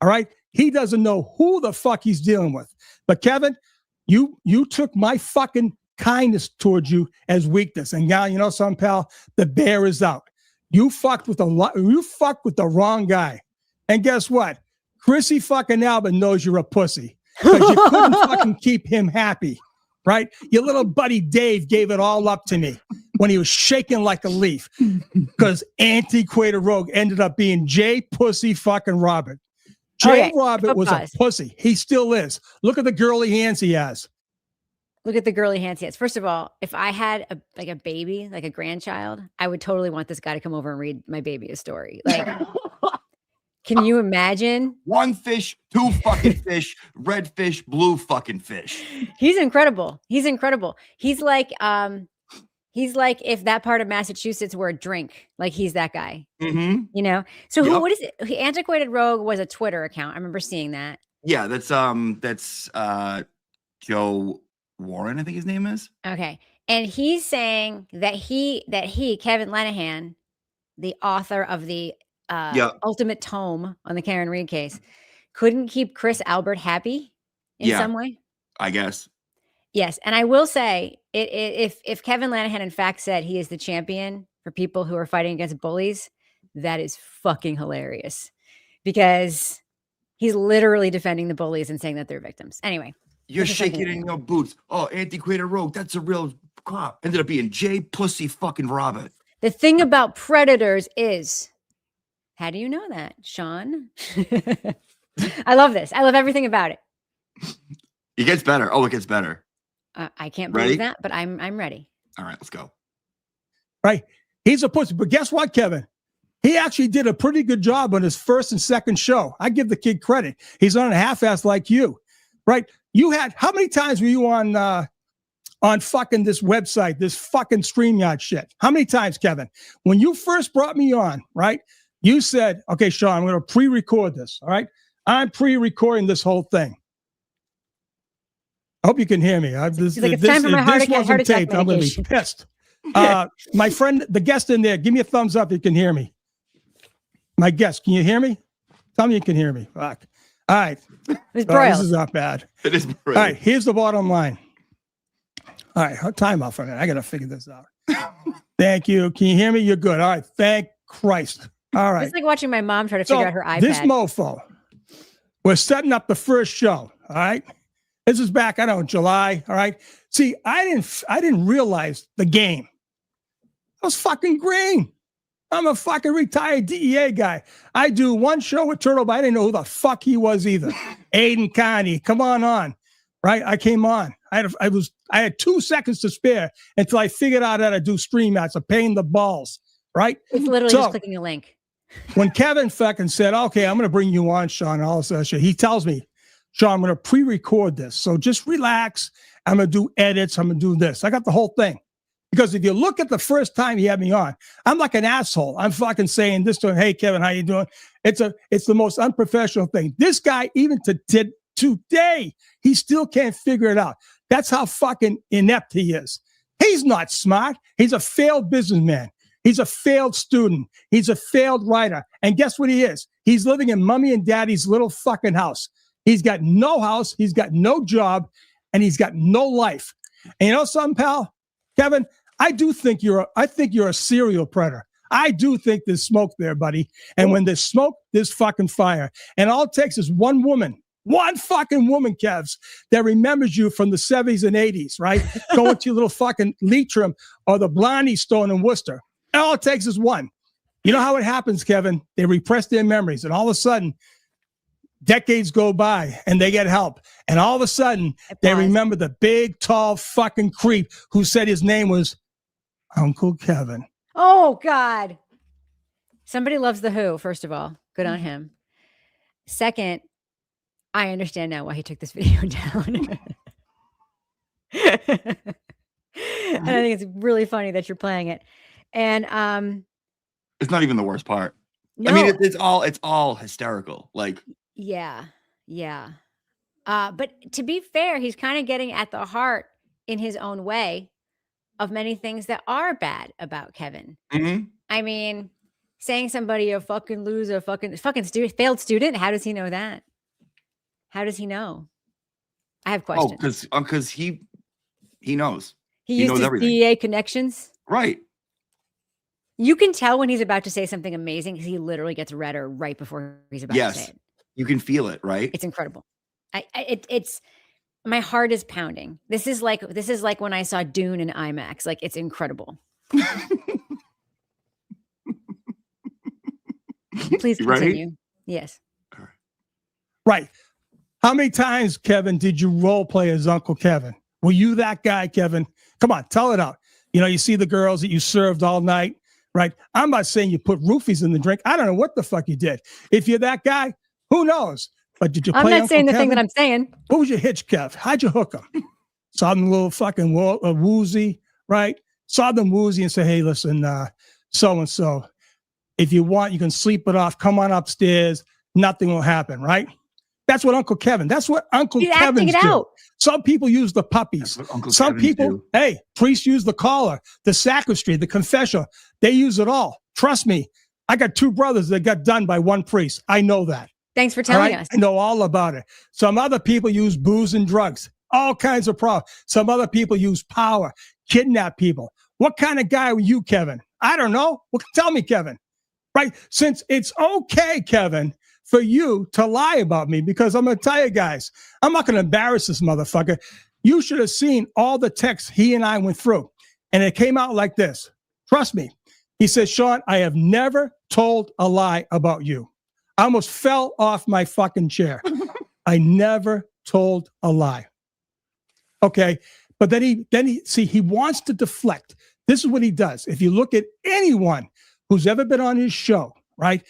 right? He doesn't know who the fuck he's dealing with. But Kevin, you took my fucking kindness towards you as weakness. And now, you know something, pal? The bear is out. You fucked with the wrong guy. And guess what? Chrissy fucking Albert knows you're a pussy because you couldn't fucking keep him happy, right? Your little buddy Dave gave it all up to me when he was shaking like a leaf because Antiquated Rogue ended up being J Pussy fucking Robert. J Robert was a pussy. He still is. Look at the girly hands he has. Look at the girly hands he has. First of all, if I had a baby, like a grandchild, I would totally want this guy to come over and read my baby a story. Like, can you imagine? One fish, two fucking fish, red fish, blue fucking fish. He's incredible. He's incredible. He's like if that part of Massachusetts were a drink, like he's that guy, you know? So what is it? Antiquated Rogue was a Twitter account. I remember seeing that. Yeah, that's Joe Warren, I think his name is. Okay. And he's saying that Kevin Lennahan, the author of the ultimate tome on the Karen Reed case, couldn't keep Chris Albert happy in some way. I guess. Yes. And I will say if Kevin Lennahan in fact said he is the champion for people who are fighting against bullies, that is fucking hilarious because he's literally defending the bullies and saying that they're victims. Anyway. You're shaking in your boots. Oh, Antiquated Rogue. That's a real cop. Ended up being J Pussy fucking Robert. The thing about predators is, how do you know that, Sean? I love this. I love everything about it. It gets better. Oh, it gets better. I can't believe that, but I'm ready. All right, let's go. Right. He's a pussy. But guess what, Kevin? He actually did a pretty good job on his first and second show. I give the kid credit. He's on a half-ass like you. Right. You had, how many times were you on fucking this website, this fucking StreamYard shit? How many times, Kevin? When you first brought me on, right? You said, okay, Sean, I'm going to pre-record this. All right. I'm pre-recording this whole thing. I hope you can hear me. It's time for my heart attack I'm going to be pissed. My friend, the guest in there, give me a thumbs up if you can hear me. My guest, can you hear me? Tell me you can hear me. Fuck. All right. This is not bad. It is broiled. All right. Here's the bottom line. All right. Time out for a minute. I got to figure this out. Thank you. Can you hear me? You're good. All right. Thank Christ. All right. It's like watching my mom try to figure out her iPad. This mofo, we're setting up the first show. All right. This is back, I don't know, July. All right. See, I didn't realize the game. I was fucking green. I'm a fucking retired DEA guy. I do one show with Turtle, but I didn't know who the fuck he was either. Aiden Connie, come on. Right? I came on. I had 2 seconds to spare until I figured out how to do stream ads, a pain in the balls. Right? It's literally just clicking a link. When Kevin fucking said, okay, I'm going to bring you on, Sean, and all this other shit, he tells me, Sean, I'm going to pre-record this. So just relax. I'm going to do edits. I'm going to do this. I got the whole thing. Because if you look at the first time he had me on, I'm like an asshole. I'm fucking saying this to him. Hey, Kevin, how you doing? It's the most unprofessional thing. This guy, even today, he still can't figure it out. That's how fucking inept he is. He's not smart. He's a failed businessman. He's a failed student. He's a failed writer. And guess what he is? He's living in mommy and daddy's little fucking house. He's got no house. He's got no job. And he's got no life. And you know something, pal? Kevin, I think you're a serial predator. I do think there's smoke there, buddy. And when there's smoke, there's fucking fire. And all it takes is one fucking woman, Kevs, that remembers you from the 70s and 80s, right? Going to your little fucking Leitrim or the Blondie Stone in Worcester. And all it takes is one. You know how it happens, Kevin? They repress their memories. And all of a sudden, decades go by and they get help. And all of a sudden, they remember the big, tall fucking creep who said his name was Uncle Kevin. Oh, God. Somebody loves The Who, first of all. Good on him. Second, I understand now why he took this video down. And I think it's really funny that you're playing it. And it's not even the worst part. No. I mean, it's all hysterical. Like, yeah. But to be fair, he's kind of getting at the heart in his own way of many things that are bad about Kevin. Mm-hmm. I mean, saying somebody a fucking loser, fucking failed student. How does he know that? How does he know? I have questions. Oh, because he knows. He used knows his everything. DEA connections. Right. You can tell when he's about to say something amazing because he literally gets redder right before he's about to say Yes. it. You can feel it, right? It's incredible. It's my heart is pounding. This is like when I saw Dune in IMAX. Like, it's incredible. Please Right? continue. Yes. Right. How many times, Kevin, did you role play as Uncle Kevin? Were you that guy, Kevin? Come on, tell it out. You know, you see the girls that you served all night, right? I'm not saying you put roofies in the drink. I don't know what the fuck you did. If you're that guy, who knows? But did you play I'm not Uncle saying the Kevin? thing that I'm saying. What was your hitch, Kev? How'd you hook him? Saw them a little fucking woozy, right? Saw them woozy and say, hey, listen, so-and-so, if you want, you can sleep it off. Come on upstairs. Nothing will happen, right? That's what Uncle Kevin. That's what Uncle He's acting Kevin's it do. out. Some people use the puppies. That's what Uncle Some Kevin's people, do. hey, priests use the collar, the sacristy, the confessional. They use it all. Trust me. I got 2 brothers that got done by one priest. I know that. Thanks for All telling right? us. I know all about it. Some other people use booze and drugs. All kinds of problems. Some other people use power, kidnap people. What kind of guy were you, Kevin? I don't know. Well, tell me, Kevin. Right? Since it's okay, Kevin, for you to lie about me, because I'm going to tell you guys, I'm not going to embarrass this motherfucker. You should have seen all the texts he and I went through. And it came out like this. Trust me. He says, Sean, I have never told a lie about you. I almost fell off my fucking chair. I never told a lie. Okay. But then he wants to deflect. This is what he does. If you look at anyone who's ever been on his show, right?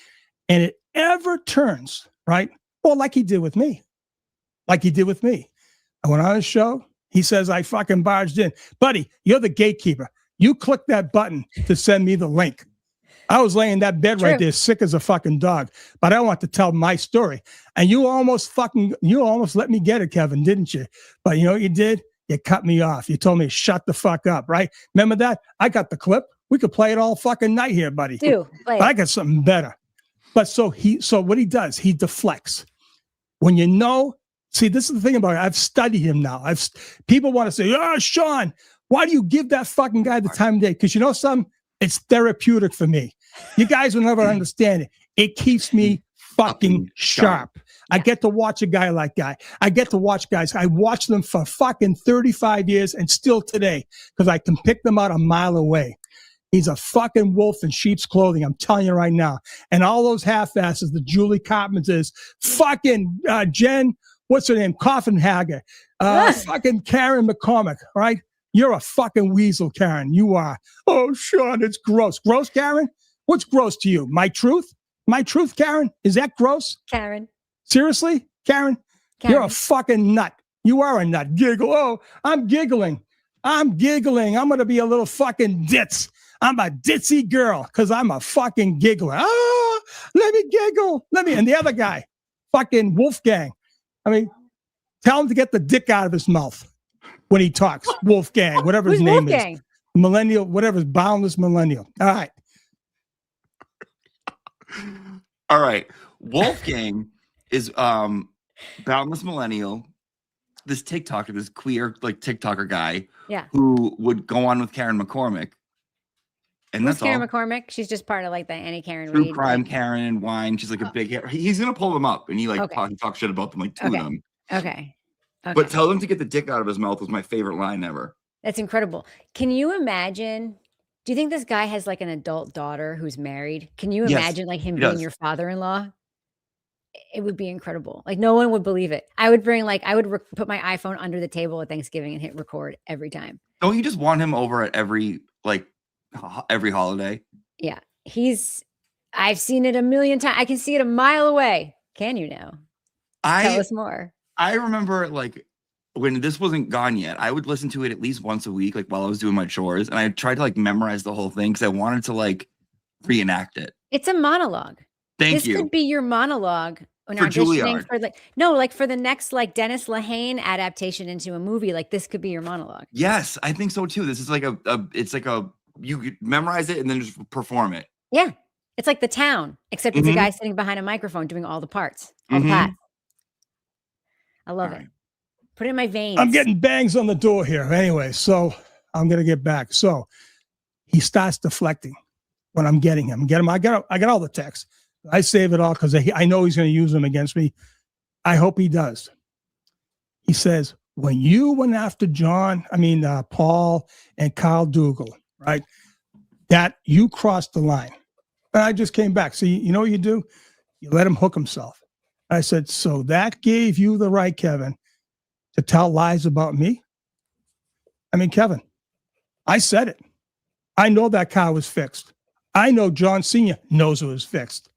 And it ever turns, right? Well, like he did with me. I went on his show. He says, I fucking barged in. Buddy, you're the gatekeeper. You click that button to send me the link. I was laying in that bed right there, sick as a fucking dog, but I want to tell my story. And you almost let me get it, Kevin, didn't you? But you know what you did? You cut me off. You told me to shut the fuck up, right? Remember that? I got the clip. We could play it all fucking night here, buddy. But I got something better. But so what he does, he deflects. When you know, see, this is the thing about it. I've studied him now. People want to say, oh, Sean, why do you give that fucking guy the time of day? Because you know something? It's therapeutic for me. You guys will never understand it. It keeps me fucking sharp. I get to watch a guy like that. I get to watch guys. I watch them for fucking 35 years and still today because I can pick them out a mile away. He's a fucking wolf in sheep's clothing. I'm telling you right now. And all those half-asses, the Julie Carpenters, fucking Jen, what's her name? Coffenhager, fucking Karen McCormick, right? You're a fucking weasel, Karen. You are. Oh, Sean, it's gross. Gross, Karen? What's gross to you? My truth? My truth, Karen? Is that gross? Karen. Seriously, Karen? You're a fucking nut. You are a nut. Giggle. Oh, I'm giggling. I'm going to be a little fucking ditz. I'm a ditzy girl because I'm a fucking giggler. Oh, let me giggle. And the other guy, fucking Wolfgang. I mean, tell him to get the dick out of his mouth when he talks. Wolfgang, whatever his name is. Millennial, whatever, boundless millennial. All right. All right. Wolfgang is boundless millennial. This TikToker, this queer like TikToker guy, who would go on with Karen McCormick. And Who's that's Karen all. McCormick? She's just part of like the Annie Karen True Reid. crime Karen and wine. She's like a big hair. He's gonna pull them up and he talks shit about them, like two of them. Okay. But tell them to get the dick out of his mouth was my favorite line ever. That's incredible. Can you imagine? Do you think this guy has like an adult daughter who's married? Can you imagine like him being your father-in-law? It would be incredible. Like no one would believe it. I would put my iPhone under the table at Thanksgiving and hit record every time. Don't you just want him over at every holiday? Yeah. I've seen it a million times. I can see it a mile away. Can you now? Tell us more. I remember like when this wasn't gone yet, I would listen to it at least once a week, like while I was doing my chores. And I tried to like memorize the whole thing because I wanted to like reenact it. It's a monologue. Thank you. This could be your monologue when for auditioning Juilliard. for the next like Dennis Lehane adaptation into a movie. Like this could be your monologue. Yes, I think so too. This is like you memorize it and then just perform it. Yeah. It's like The Town, except it's a guy sitting behind a microphone doing all the parts, all the parts. I love it. Put it in my veins. I'm getting bangs on the door here. Anyway, so I'm going to get back. So he starts deflecting. when I'm getting him. I got all the texts. I save it all because I know he's going to use them against me. I hope he does. He says, when you went after Paul and Carl Dougal, right, that you crossed the line. And I just came back. So you know what you do? You let him hook himself. I said, so that gave you the right, Kevin, to tell lies about me? I mean, Kevin, I said it. I know that car was fixed. I know John Sr. knows it was fixed.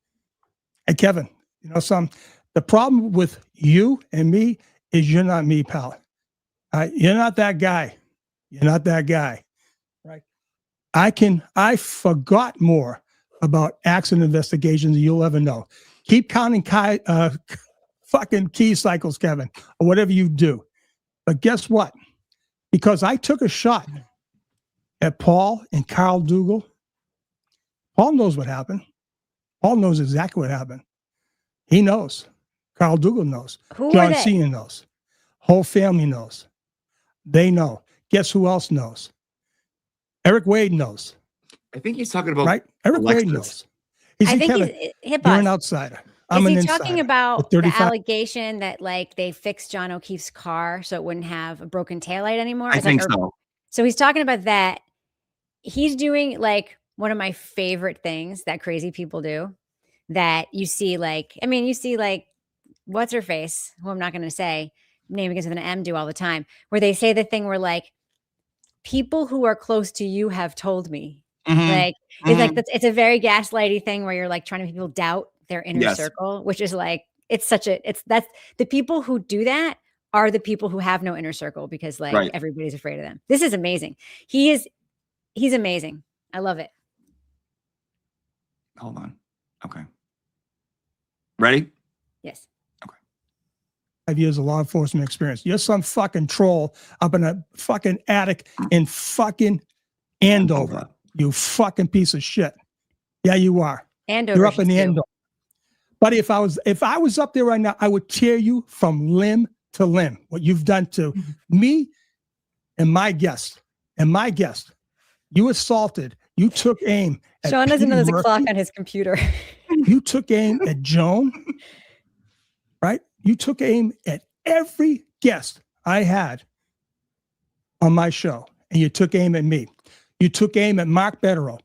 And Kevin, you know something? The problem with you and me is you're not me, pal. You're not that guy. You're not that guy, right? I forgot more about accident investigations than you'll ever know. Keep counting fucking key cycles, Kevin, or whatever you do. But guess what? Because I took a shot at Paul and Carl Dougal, Paul knows what happened. Paul knows exactly what happened. He knows. Carl Dougal knows. Who John are they? Cena knows. Whole family knows. They know. Guess who else knows? Eric Wade knows. I think he's talking about Right? Eric Alexis. Wade knows. I think Kevin, he's you're an outsider. I'm an Is he insider. talking about At the 35 allegation that like they fixed John O'Keefe's car so it wouldn't have a broken taillight anymore? I It's think like, so. So he's talking about that. He's doing like one of my favorite things that crazy people do that you see like what's her face, who I'm not going to say, name begins with an M, do all the time, where they say the thing where like people who are close to you have told me. Mhm. Like it's like it's a very gaslighty thing where you're like trying to make people doubt their inner Yes. circle, which is like that's the people who do that are the people who have no inner circle because like Right. everybody's afraid of them. This is amazing. He's amazing. I love it. Hold on. Okay. Ready? Yes. 5 years of law enforcement experience. You're some fucking troll up in a fucking attic in fucking Andover. Hold on. You fucking piece of shit. Yeah, you are. And You're up in Andover. But if I was up there right now, I would tear you from limb to limb. What you've done to me and my guest. You assaulted. You took aim at Sean doesn't know there's a Murphy. clock on his computer. You took aim at Joan, right? You took aim at every guest I had on my show, and you took aim at me. You took aim at Mark Betterow.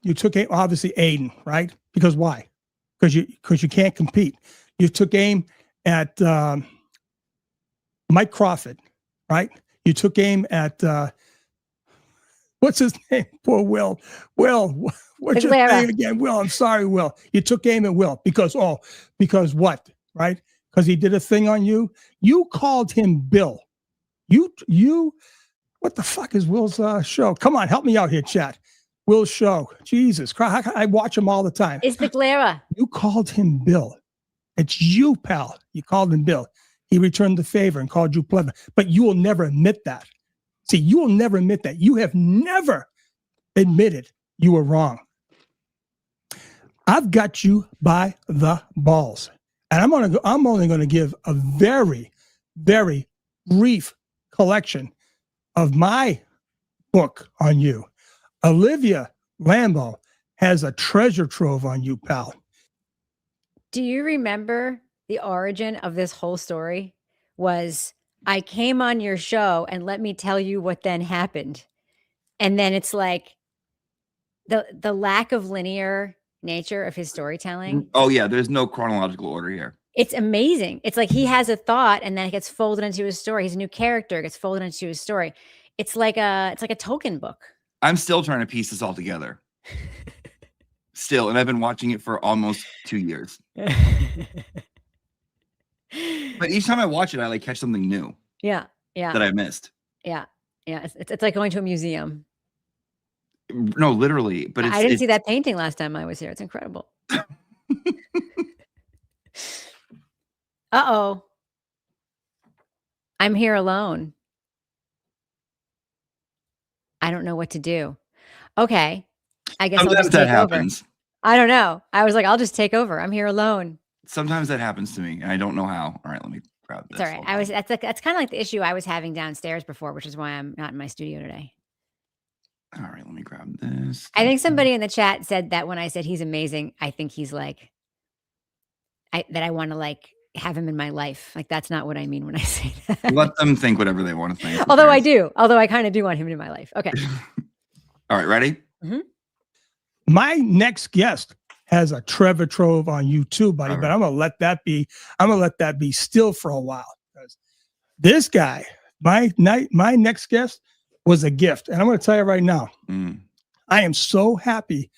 You took aim, obviously, Aiden, right? Because why? Because you can't compete. You took aim at Mike Crawford, right? You took aim at what's his name? Poor Will. Will, what's your name again? Will, I'm sorry, Will. You took aim at Will because what? Right? Because he did a thing on you. You called him Bill. You. What the fuck is Will's show? Come on, help me out here, chat. Will's show. Jesus Christ, I watch him all the time. It's the Clara. You called him Bill. It's you, pal. You called him Bill. He returned the favor and called you Plevin. But you will never admit that. See, you will never admit that. You have never admitted you were wrong. I've got you by the balls. And I'm only going to give a very, very brief collection of my book on you. Olivia Lambo has a treasure trove on you, pal. Do you remember the origin of this whole story? Was I came on your show and let me tell you what then happened. And then it's like the lack of linear nature of his storytelling. Oh yeah, there's no chronological order here. It's amazing. It's like he has a thought and then it gets folded into his story. He's a new character, gets folded into his story. It's like a token book. I'm still trying to piece this all together. Still, and I've been watching it for almost 2 years. But each time I watch it, I like catch something new. Yeah. That I missed. Yeah. It's like going to a museum. No, literally. But I didn't see that painting last time I was here. It's incredible. Uh-oh. I'm here alone. I don't know what to do. Okay. I guess I'll just that take over. happens. I don't know. I was like, I'll just take over. I'm here alone. Sometimes that happens to me, and I don't know how. All right, let me grab this. It's all right. That's kind of like the issue I was having downstairs before, which is why I'm not in my studio today. All right, let me grab this. I think somebody in the chat said that when I said he's amazing, I think he's like, that I want to like have him in my life. Like, that's not what I mean when I say that. Let them think whatever they want to think. Although I kind of do want him in my life. Okay. All right, ready? Mm-hmm. My next guest has a Trevor Trove on YouTube, buddy, but I'm gonna let that be still for a while. Because this guy, my next guest was a gift. And I'm gonna tell you right now, I am so happy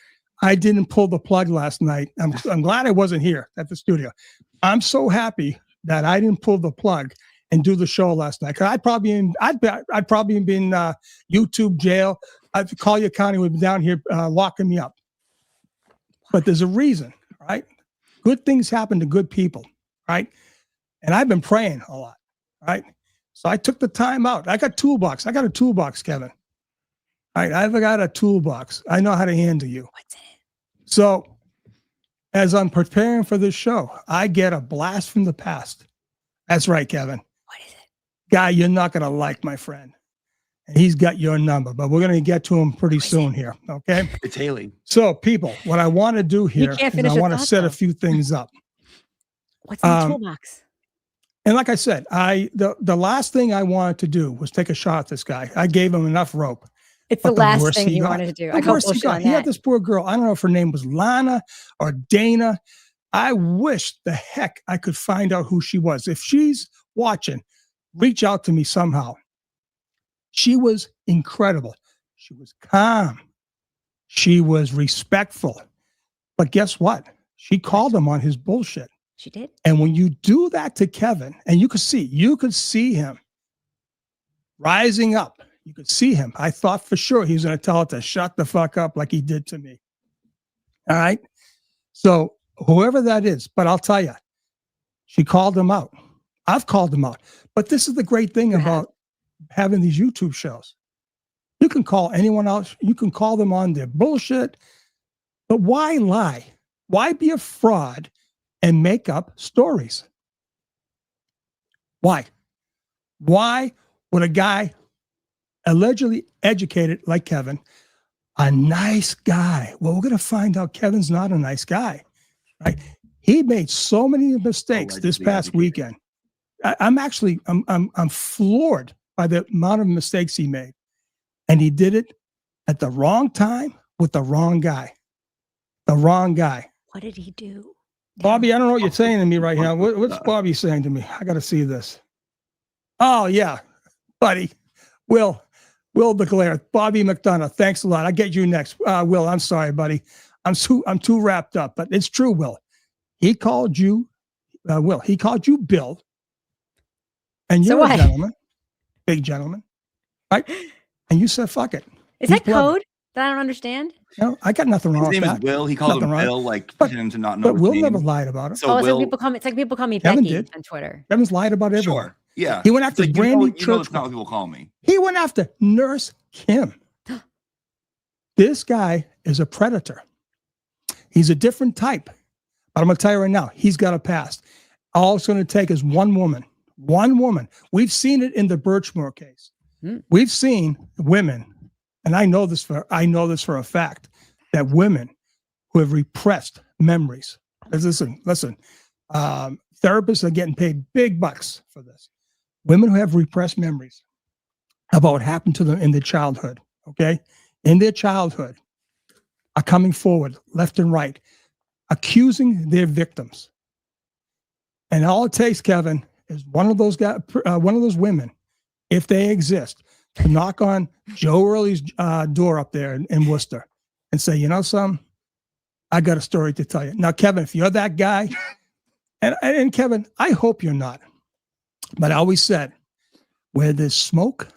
I didn't pull the plug last night. I'm glad I wasn't here at the studio. I'm so happy that I didn't pull the plug and do the show last night. Cause I'd probably been YouTube jail. Collier County would be down here locking me up. But there's a reason, right? Good things happen to good people, right? And I've been praying a lot, right? So I took the time out. I got a toolbox, Kevin. All right, I've got a toolbox. I know how to handle you. What's in it? So as I'm preparing for this show, I get a blast from the past. That's right, Kevin. What is it? Guy, you're not going to like, my friend. And he's got your number, but we're going to get to him pretty soon here, okay? It's Haley. So, people, what I want to do here is I want to set a few things up. What's in the toolbox? And like I said, the last thing I wanted to do was take a shot at this guy. I gave him enough rope. It's the last thing you wanted to do. I call bullshit on that. He had this poor girl. I don't know if her name was Lana or Dana. I wish the heck I could find out who she was. If she's watching, reach out to me somehow. She was incredible. She was calm. She was respectful. But guess what? She called him on his bullshit. She did. And when you do that to Kevin, and you could see him rising up. You could see him. I thought for sure he was going to tell her to shut the fuck up like he did to me. All right. So whoever that is, but I'll tell you, she called him out. I've called him out. But this is the great thing about having these YouTube shows. You can call anyone else. You can call them on their bullshit. But why lie? Why be a fraud and make up stories? Why? Why would a guy allegedly educated like Kevin, a nice guy? Well, we're going to find out Kevin's not a nice guy, right? He made so many mistakes this past weekend. I'm floored by the amount of mistakes he made. And he did it at the wrong time with the wrong guy. The wrong guy. What did he do? Bobby, I don't know what you're saying to me right now. What's Bobby saying to me? I got to see this. Oh, yeah, buddy. Will declare. Bobby McDonough, thanks a lot. I'll get you next. Will, I'm sorry, buddy. I'm too wrapped up, but it's true, Will. He called you, he called you Bill. And you're a gentleman, big gentleman, right? And you said, fuck it. Is that code that I don't understand? You know, I got nothing wrong with that. His name is Will. He called him Bill, like pretending to not know. But Will never lied about it. So it's like people call me Becky on Twitter. Kevin's lied about everyone. Sure. Yeah. He went after Brandy Church. That's not what people call me. He went after Nurse Kim. This guy is a predator. He's a different type. But I'm going to tell you right now, he's got a past. All it's going to take is one woman. One woman. We've seen it in the Birchmore case. We've seen women, and I know this for a fact, that women who have repressed memories. Listen. Therapists are getting paid big bucks for this. Women who have repressed memories about what happened to them in their childhood, okay? In their childhood, are coming forward left and right, accusing their victims. And all it takes, Kevin, is one of those women, if they exist, to knock on Joe Early's door up there in Worcester and say, you know something? I got a story to tell you. Now, Kevin, if you're that guy, and Kevin, I hope you're not. But I always said, where there's smoke,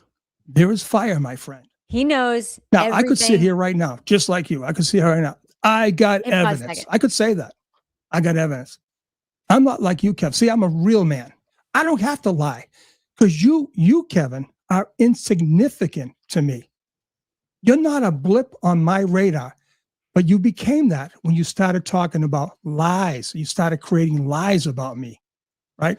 there is fire, my friend. He knows. Now, I could sit here right now, just like you. I could sit here right now. I got evidence. I could say that. I got evidence. I'm not like you, Kev. See, I'm a real man. I don't have to lie because you, Kevin, are insignificant to me. You're not a blip on my radar, but you became that when you started talking about lies. You started creating lies about me, right?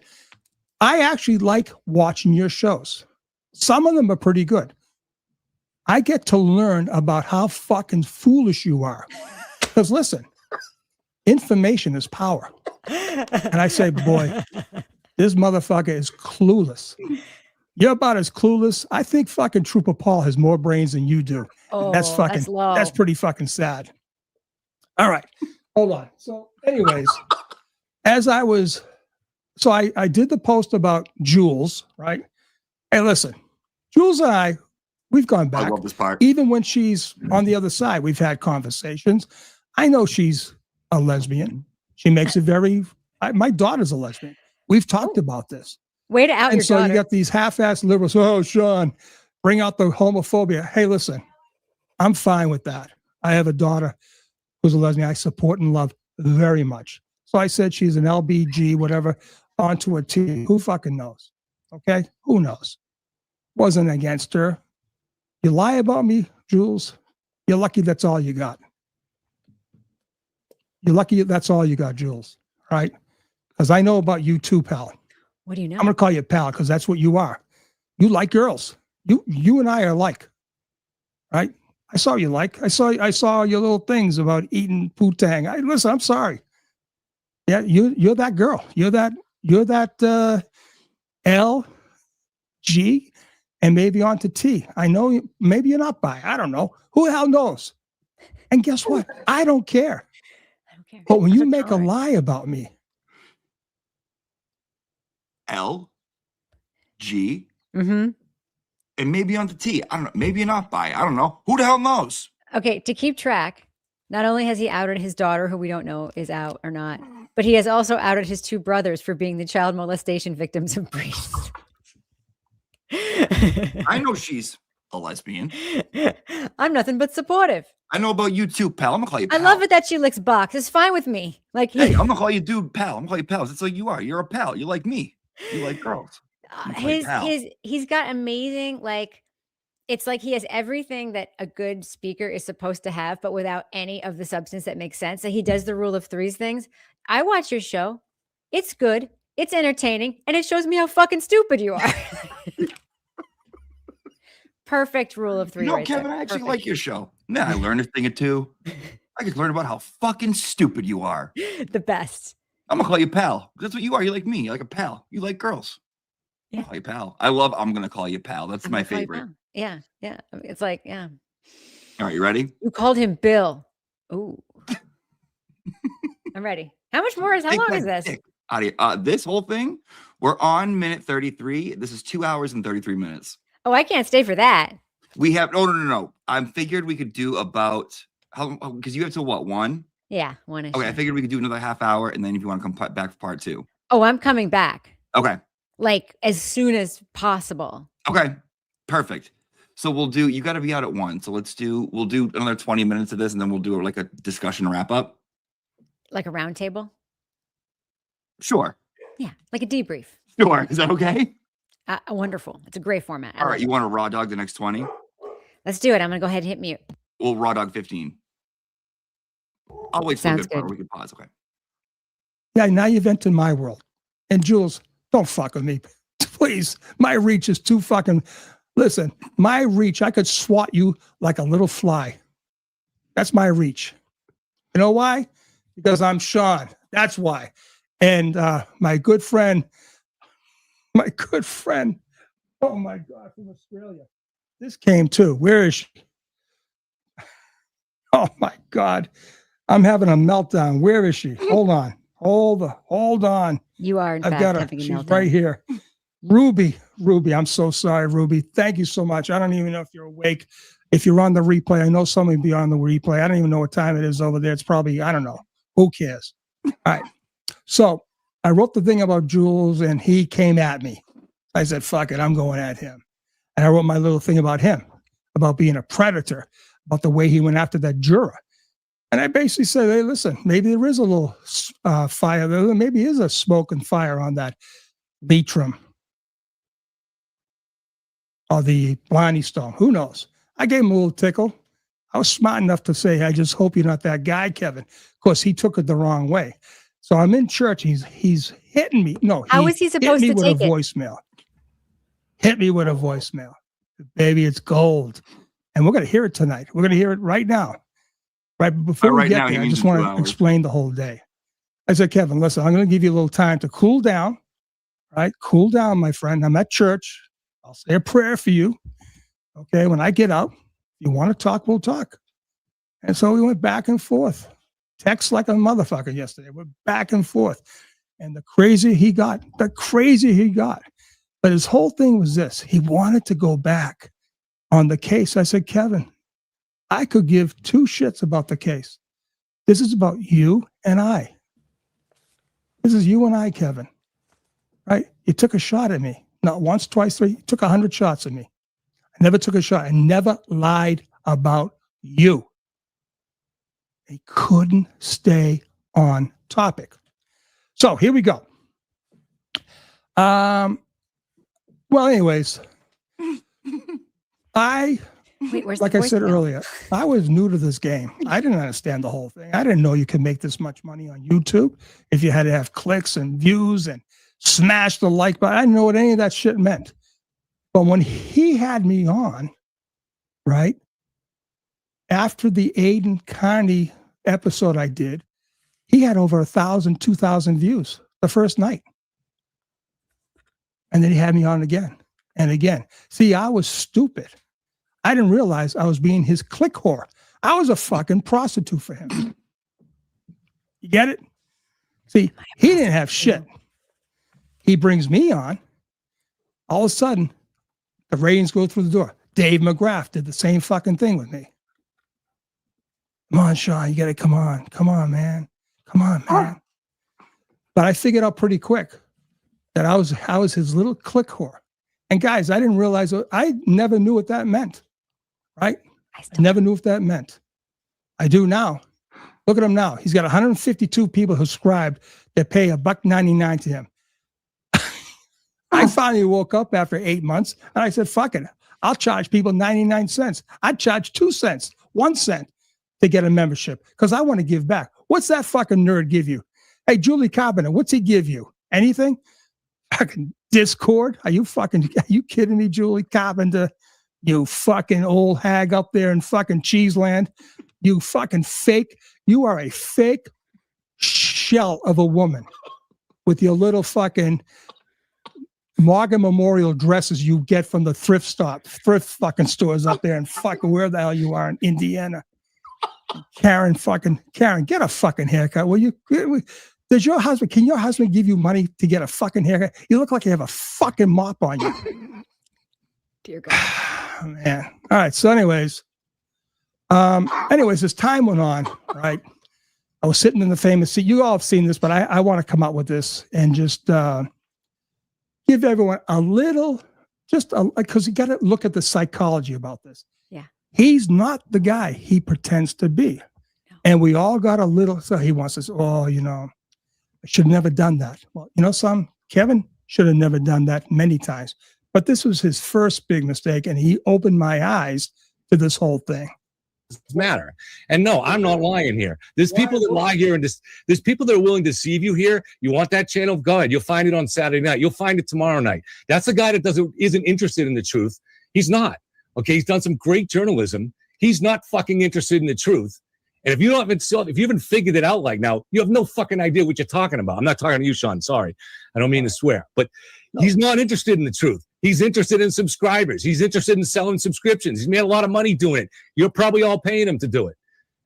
I actually like watching your shows. Some of them are pretty good. I get to learn about how fucking foolish you are. Because listen, information is power. And I say, boy, this motherfucker is clueless. You're about as clueless. I think fucking Trooper Paul has more brains than you do. Oh, That's pretty fucking sad. All right. Hold on. So anyways, I did the post about Jules, right? Hey, listen, Jules and I, we've gone back. I love this part. Even when she's on the other side, we've had conversations. I know she's a lesbian. She makes it my daughter's a lesbian. We've talked about this. Way to out And your so daughter. you got these half-assed liberals. Oh, Sean, bring out the homophobia. Hey, listen, I'm fine with that. I have a daughter who's a lesbian I support and love very much. So I said she's an LBG, whatever, onto a T. Who fucking knows? Okay? Who knows? Wasn't against her. You lie about me, Jules, you're lucky that's all you got. You're lucky that's all you got, Jules, right? Because I know about you too, pal. What do you know? I'm going to call you pal because that's what you are. You like girls. You and I are like, right? I saw you like. I saw your little things about eating poo-tang. Listen, I'm sorry. Yeah, you're that girl. You're that L, G, and maybe on to T. I know maybe you're not bi. I don't know. Who the hell knows? And guess what? I don't care. I don't care. But when you make a lie about me, L, G, Mm-hmm. and maybe on the T. I don't know. Maybe you're not bi. I don't know. Who the hell knows? Okay, to keep track, not only has he outed his daughter, who we don't know is out or not, but he has also outed his two brothers for being the child molestation victims of priests. I know she's a lesbian. I'm nothing but supportive. I know about you too, pal. I'm gonna call you pal. I love it that she licks box. It's fine with me. Like, Hey, I'm gonna call you dude, pal. I'm gonna call you pals. It's like you are. You're a pal. You like me. You like girls. he's got amazing, like, it's like he has everything that a good speaker is supposed to have, but without any of the substance that makes sense. So he does the rule of threes things. I watch your show. It's good. It's entertaining. And it shows me how fucking stupid you are. Perfect rule of three. You know, right Kevin, there. I actually Perfect. like your show. Nah, I learned a thing or two. I just learned about how fucking stupid you are. The best. I'm gonna call you pal. That's what you are. You like me. You're like a pal. You like girls. Yeah. I'll call you pal. I'm gonna call you pal. That's I'm my gonna call you favorite. pal. Yeah. Yeah. I mean, it's like, yeah. All right, you ready? You called him Bill. Ooh. I'm ready. How much more how Take long that is this? dick out of here. This whole thing, we're on minute 33. This is 2 hours and 33 minutes. Oh, I can't stay for that. We have no. I figured we could do about how because you have to what 1? Yeah. One issue. Okay, I figured we could do another half hour, and then if you want to come back for part 2. Oh, I'm coming back. Okay. Like as soon as possible. Okay. Perfect. So we'll do. You got to be out at 1. So we'll do another 20 minutes of this, and then we'll do like a discussion wrap up. Like a round table? Sure. Yeah. Like a debrief. Sure. Is that okay? Wonderful. It's a great format. All right. You want to raw dog the next 20? Let's do it. I'm going to go ahead and hit mute. We'll raw dog 15. I'll wait for a Sounds good part. good. We can pause. Okay. yeah, now you've entered my world. And Jules, don't fuck with me. Please. My reach is too fucking. Listen, my reach, I could swat you like a little fly. That's my reach. You know why? Because I'm Sean. That's why. And my good friend, oh my God, from Australia. This came too. Where is she? Oh my God. I'm having a meltdown. Where is she? Hold on. Hold on. You are, in I've fact, got her. having a She's meltdown. right here. Ruby, I'm so sorry, Ruby. Thank you so much. I don't even know if you're awake. If you're on the replay, I know somebody will be on the replay. I don't even know what time it is over there. It's probably, I don't know. Who cares? All right. So I wrote the thing about Jules and he came at me. I said, fuck it, I'm going at him. And I wrote my little thing about him, about being a predator, about the way he went after that juror. And I basically said, hey, listen, maybe there is a little fire. Maybe is a smoke and fire on that Leitrim or the Blarney Stone. Who knows? I gave him a little tickle. I was smart enough to say, I just hope you're not that guy, Kevin. Of course, he took it the wrong way. So I'm in church. He's hitting me. No, How is he supposed to hit me take with a it? voicemail. Hit me with a voicemail. Baby, it's gold. And we're going to hear it tonight. We're going to hear it right now. Right. But before we right get now, he there, I means just in want 2 to hours. explain the whole day. I said, Kevin, listen, I'm going to give you a little time to cool down. Right? Cool down, my friend. I'm at church. I'll say a prayer for you. Okay. When I get out, if you want to talk, we'll talk. And so we went back and forth. Text like a motherfucker yesterday. We're back and forth. And the crazier he got. But his whole thing was this. He wanted to go back on the case. I said, Kevin, I could give two shits about the case. This is about you and I. This is you and I, Kevin. Right? You took a shot at me. Not once, twice, three. You took 100 shots at me. I never took a shot. I never lied about you. He couldn't stay on topic. So here we go. Well, anyways, Wait, where's like the I said voicemail? earlier, I was new to this game. I didn't understand the whole thing. I didn't know you could make this much money on YouTube if you had to have clicks and views and smash the like button. I didn't know what any of that shit meant. But when he had me on, right, after the Aiden Carney episode I did, he had over 1,000, 2,000 views the first night. And then he had me on again and again. See, I was stupid. I didn't realize I was being his click whore. I was a fucking prostitute for him. You get it? See, he didn't have shit. He brings me on. All of a sudden, the ratings go through the door. Dave McGrath did the same fucking thing with me. Come on, Sean, you got to come on. Come on, man. Come on, man. But I figured out pretty quick that I was his little click whore. And guys, I didn't realize, I never knew what that meant, right? I never knew what that meant. I do now. Look at him now. He's got 152 people who subscribed that pay $1.99 to him. I finally woke up after 8 months and I said, fuck it. I'll charge people 99 cents. I'd charge 2 cents, 1 cent to get a membership because I want to give back. What's that fucking nerd give you? Hey, Julie Carpenter, what's he give you? Anything? Fucking Discord? Are you kidding me, Julie Carpenter? You fucking old hag up there in fucking Cheeseland. You fucking fake. You are a fake shell of a woman with your little fucking Morgan Memorial dresses you get from the thrift fucking stores up there and fucking where the hell you are in Indiana. Karen, get a fucking haircut. Will you? Can your husband give you money to get a fucking haircut? You look like you have a fucking mop on you. Dear God. Man. All right. So anyways, as time went on, right, I was sitting in the famous seat. You all have seen this, but I want to come out with this and just give everyone a little, because you got to look at the psychology about this. Yeah. He's not the guy he pretends to be. No. And we all got a little, so he wants us, I should have never done that. Well, Kevin should have never done that many times. But this was his first big mistake, and he opened my eyes to this whole thing. Matter. And no, I'm not lying here. There's people that lie here, and there's people that are willing to deceive you here. You want that channel? Go ahead. You'll find it on Saturday night. You'll find it tomorrow night. That's a guy that isn't interested in the truth. He's not. Okay, he's done some great journalism. He's not fucking interested in the truth. And if you haven't figured it out like now, you have no fucking idea what you're talking about. I'm not talking to you, Sean. Sorry. I don't mean to swear. But he's not interested in the truth. He's interested in subscribers. He's interested in selling subscriptions. He's made a lot of money doing it. You're probably all paying him to do it.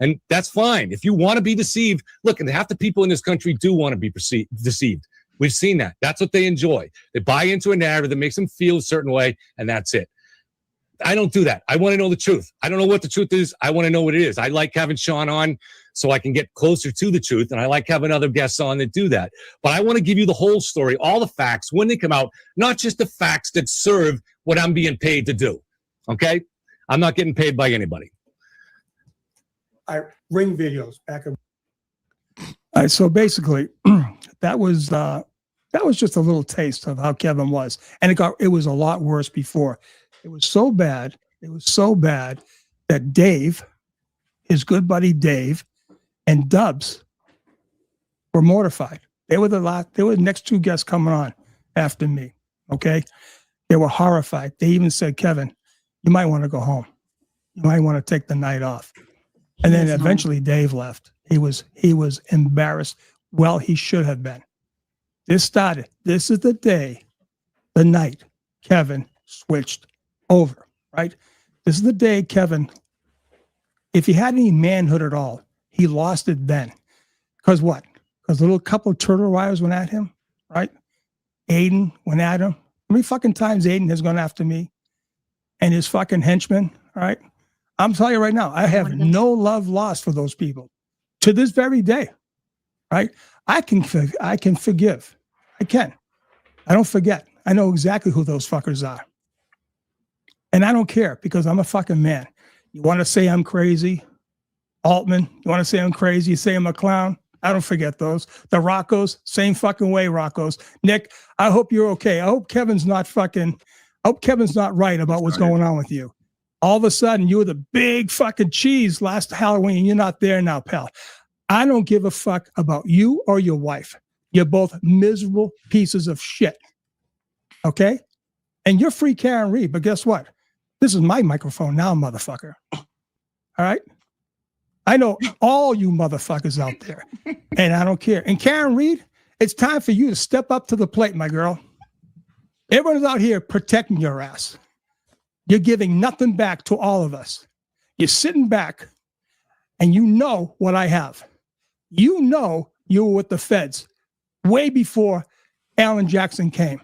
And that's fine. If you want to be deceived, look, and half the people in this country do want to be deceived. We've seen that. That's what they enjoy. They buy into a narrative that makes them feel a certain way, and that's it. I don't do that. I want to know the truth. I don't know what the truth is. I want to know what it is. I like having Sean on so I can get closer to the truth, and I like having other guests on that do that. But I want to give you the whole story, all the facts when they come out, not just the facts that serve what I'm being paid to do. Okay? I'm not getting paid by anybody. I ring videos back. All right, so basically, that was just a little taste of how Kevin was, and it was a lot worse before. It was so bad that Dave, his good buddy Dave, and Dubs were mortified. They were the next two guests coming on after me. Okay, they were horrified. They even said, "Kevin, you might want to go home." You might want to take the night off. And then He was home. eventually Dave left. He was embarrassed. Well, he should have been. This started. This is the day, the night Kevin switched over, right? This is the day Kevin, if he had any manhood at all, he lost it then. Because what? Because a little couple of turtle wires went at him, right? Aiden went at him. How many fucking times Aiden has gone after me and his fucking henchmen, all right? I'm telling you right now, I have no love lost for those people to this very day, right? I can forgive. I can. I don't forget. I know exactly who those fuckers are. And I don't care because I'm a fucking man. You want to say I'm crazy? Altman, you want to say I'm crazy? You say I'm a clown? I don't forget those. The Roccos, same fucking way, Roccos. Nick, I hope you're okay. I hope Kevin's not right about what's going on with you. All of a sudden, you were the big fucking cheese last Halloween. You're not there now, pal. I don't give a fuck about you or your wife. You're both miserable pieces of shit. Okay? And you're free Karen Reed, but guess what? This is my microphone now, motherfucker. All right? I know all you motherfuckers out there, and I don't care. And Karen Reed, it's time for you to step up to the plate, my girl. Everyone's out here protecting your ass. You're giving nothing back to all of us. You're sitting back, and you know what I have. You know you were with the feds way before Alan Jackson came.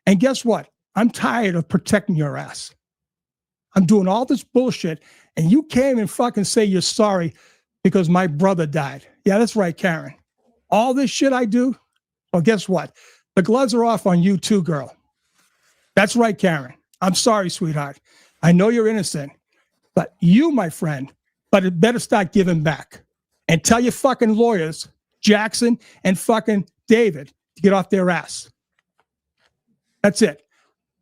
And guess what? I'm tired of protecting your ass. I'm doing all this bullshit, and you came and fucking say you're sorry because my brother died. Yeah, that's right, Karen. All this shit I do, well, guess what? The gloves are off on you too, girl. That's right, Karen. I'm sorry, sweetheart. I know you're innocent, but you, my friend, it better start giving back. And tell your fucking lawyers, Jackson and fucking David, to get off their ass. That's it.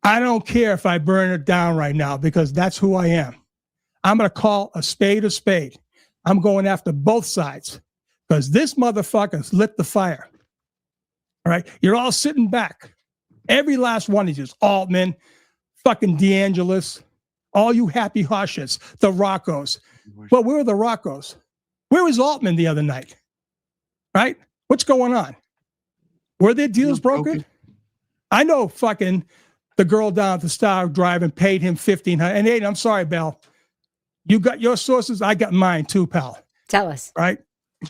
I don't care if I burn it down right now because that's who I am. I'm going to call a spade a spade. I'm going after both sides because this motherfucker's lit the fire. All right? You're all sitting back. Every last one of you, Altman, fucking DeAngelis, all you happy hoshets, the Roccos. Well, where are the Roccos? Where was Altman the other night? Right? What's going on? Were their deals broken? I know fucking the girl down at the Star Drive and paid him $1,500. And Aiden, I'm sorry, Belle. You got your sources. I got mine too, pal. Tell us. Right?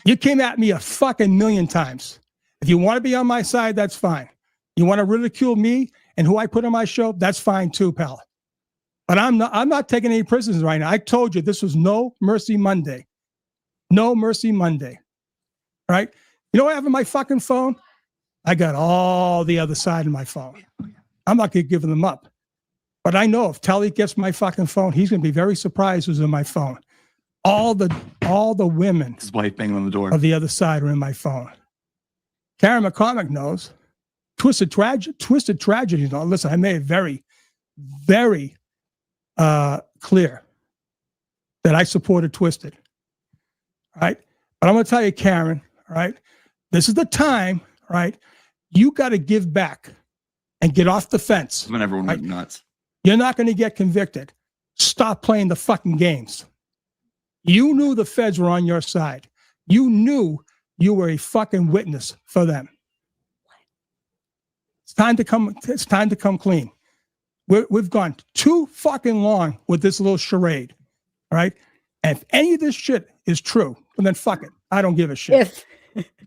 You came at me a fucking million times. If you want to be on my side, that's fine. You want to ridicule me and who I put on my show, that's fine too, pal. But I'm not taking any prisoners right now. I told you this was No Mercy Monday. No Mercy Monday. Right? You know what I have on my fucking phone? I got all the other side of my phone. I'm not going to give them up. But I know if Telly gets my fucking phone, he's going to be very surprised who's in my phone. All the women His wife banging on the door of the other side are in my phone. Karen McCormick knows. Twisted Tragedy. No, listen, I made it very, very clear that I supported Twisted. Right? But I'm going to tell you, Karen, right? This is the time, right? You got to give back and get off the fence. when everyone Right? went nuts. You're not going to get convicted. Stop playing the fucking games. You knew the feds were on your side. You knew you were a fucking witness for them. It's time to come clean. We've gone too fucking long with this little charade. All right? And if any of this shit is true, well, then fuck it. I don't give a shit.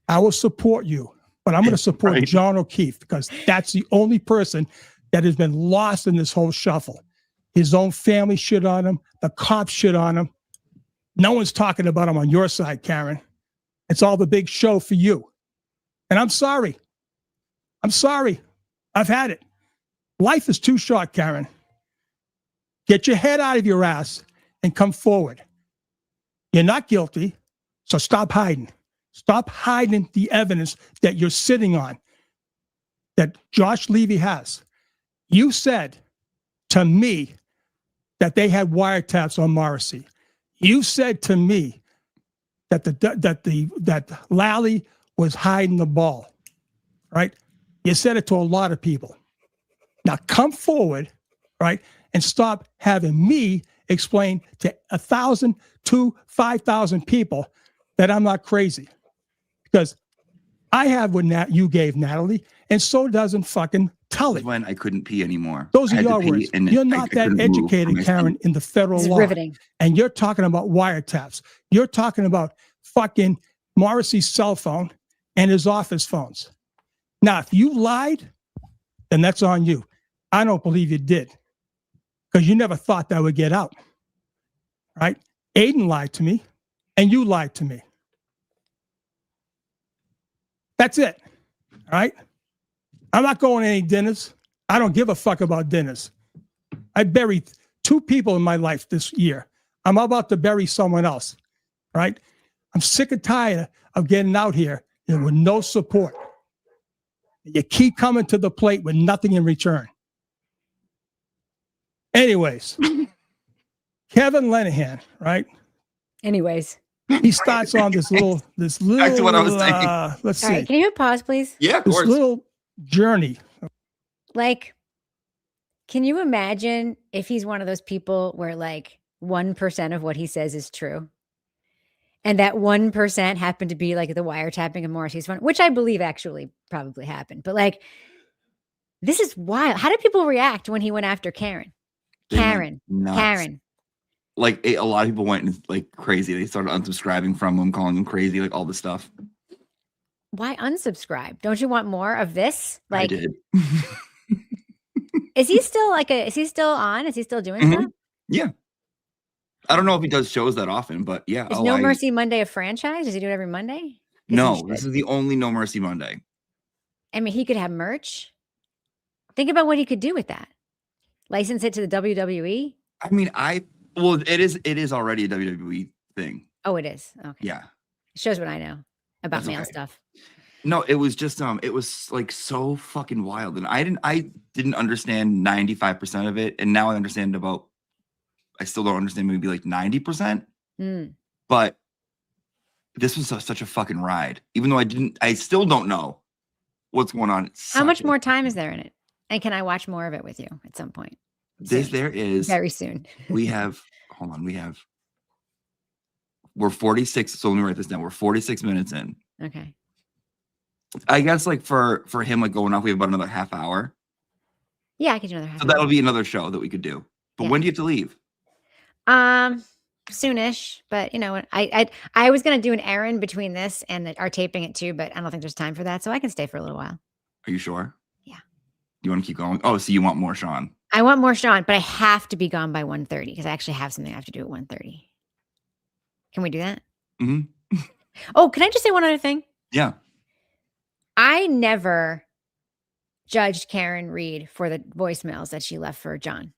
I will support you, but I'm going to support Right. John O'Keefe because that's the only person that has been lost in this whole shuffle. His own family shit on him. The cops shit on him. No one's talking about him on your side, Karen. It's all the big show for you. And I'm sorry. I'm sorry. I've had it. Life is too short, Karen. Get your head out of your ass and come forward. You're not guilty, so stop hiding. Stop hiding the evidence that you're sitting on, that Josh Levy has. You said to me that they had wiretaps on Morrissey. You said to me that that Lally was hiding the ball, right? You said it to a lot of people. Now come forward, right, and stop having me explain to 1,000 to 5,000 people that I'm not crazy, because I have what you gave Natalie, and so doesn't fucking Tully. When I couldn't pee anymore. Those I are had to your pee words. and You're I not that couldn't move from educated, my Karen, seat. in the federal This is law. riveting. And you're talking about wiretaps. You're talking about fucking Morrissey's cell phone and his office phones. Now, if you lied, then that's on you. I don't believe you did, because you never thought that would get out, right? Aiden lied to me, and you lied to me. That's it, all right? I'm not going to any dinners. I don't give a fuck about dinners. I buried 2 people in my life this year. I'm about to bury someone else, right? I'm sick and tired of getting out here with no support. You keep coming to the plate with nothing in return. Anyways, Kevin Lennahan, right? Anyways. He starts on this little, Back to what I was saying. Let's All see, right. Can you hit pause, please? Yeah, of this course. little journey. Like, can you imagine if he's one of those people where like 1% of what he says is true? And that 1% happened to be like the wiretapping of Morrissey's phone, which I believe actually probably happened. But like, this is wild. How did people react when he went after Karen? They went Karen. nuts. Karen. Like a lot of people went like crazy. They started unsubscribing from him, calling him crazy, like all this stuff. Why unsubscribe? Don't you want more of this? I Like, did. is he still is he still on? Is he still doing Mhm. stuff? Yeah. I don't know if he does shows that often, but yeah. Is No Mercy Monday a franchise? Does he do it every Monday? 'Cause he No, should. this is the only No Mercy Monday. I mean, he could have merch. Think about what he could do with that. License it to the WWE. I mean, it is already a WWE thing. Oh, it is. Okay. Yeah. It shows what I know about That's male okay. stuff. No, it was just it was like so fucking wild. And I didn't understand 95% of it. And now I understand I still don't understand maybe like 90%. Mm. But this was such a fucking ride. Even though I still don't know what's going on. How much more time is there in it? And can I watch more of it with you at some point? There is Very soon. hold on, we're 46. So let me write this down. We're 46 minutes in. Okay. I guess like for him, like going off, we have about another half hour. Yeah, I could do another half So hour. that'll be another show that we could do. But Yeah. when do you have to leave? Soonish, but you know, I was gonna do an errand between this and our taping it too, but I don't think there's time for that, so I can stay for a little while. Are you sure? Yeah. You want to keep going? Oh, so you want more Sean? I want more Sean, but I have to be gone by 1:30 because I actually have something I have to do at 1:30. Can we do that? Mm-hmm. Oh, can I just say one other thing? Yeah. I never judged Karen Reed for the voicemails that she left for John.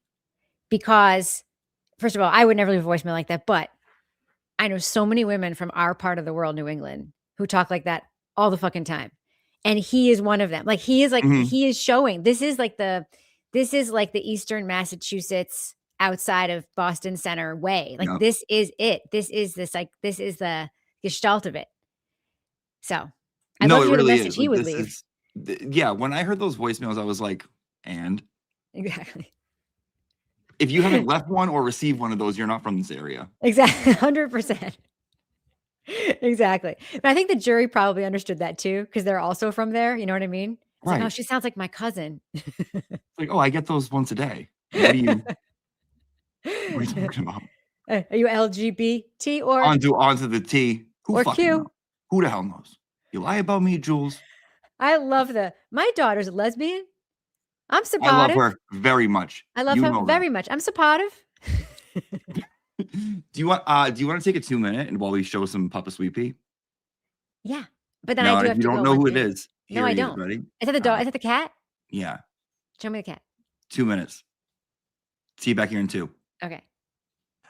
Because, first of all, I would never leave a voicemail like that. But I know so many women from our part of the world, New England, who talk like that all the fucking time. And he is one of them. Like he is he is showing. This is like the Eastern Massachusetts outside of Boston Center way. Like this is it. This is the gestalt of it. So I'd love to hear the message he would leave. Yeah, when I heard those voicemails, I was like, and? Exactly. If you haven't left one or received one of those, you're not from this area. Exactly. 100%. Exactly. But I think the jury probably understood that too, because they're also from there. You know what I mean? It's like, oh, she sounds like my cousin. Like, oh, I get those once a day. What are you talking about? Are you LGBT or onto the T? Who or fucking Q? knows? Who the hell knows? You lie about me, Jules. I love my daughter's a lesbian. I'm supportive. I love her very much. I love her very much. I'm supportive. Do you want to take a 2-minute and while we show some Papa Sweet Pea? Yeah. But then No, I do have you to don't go know who once it again. is. No, I don't. Ready? Is that the dog? Is that the cat? Yeah. Show me the cat. 2 minutes. See you back here in 2. Okay.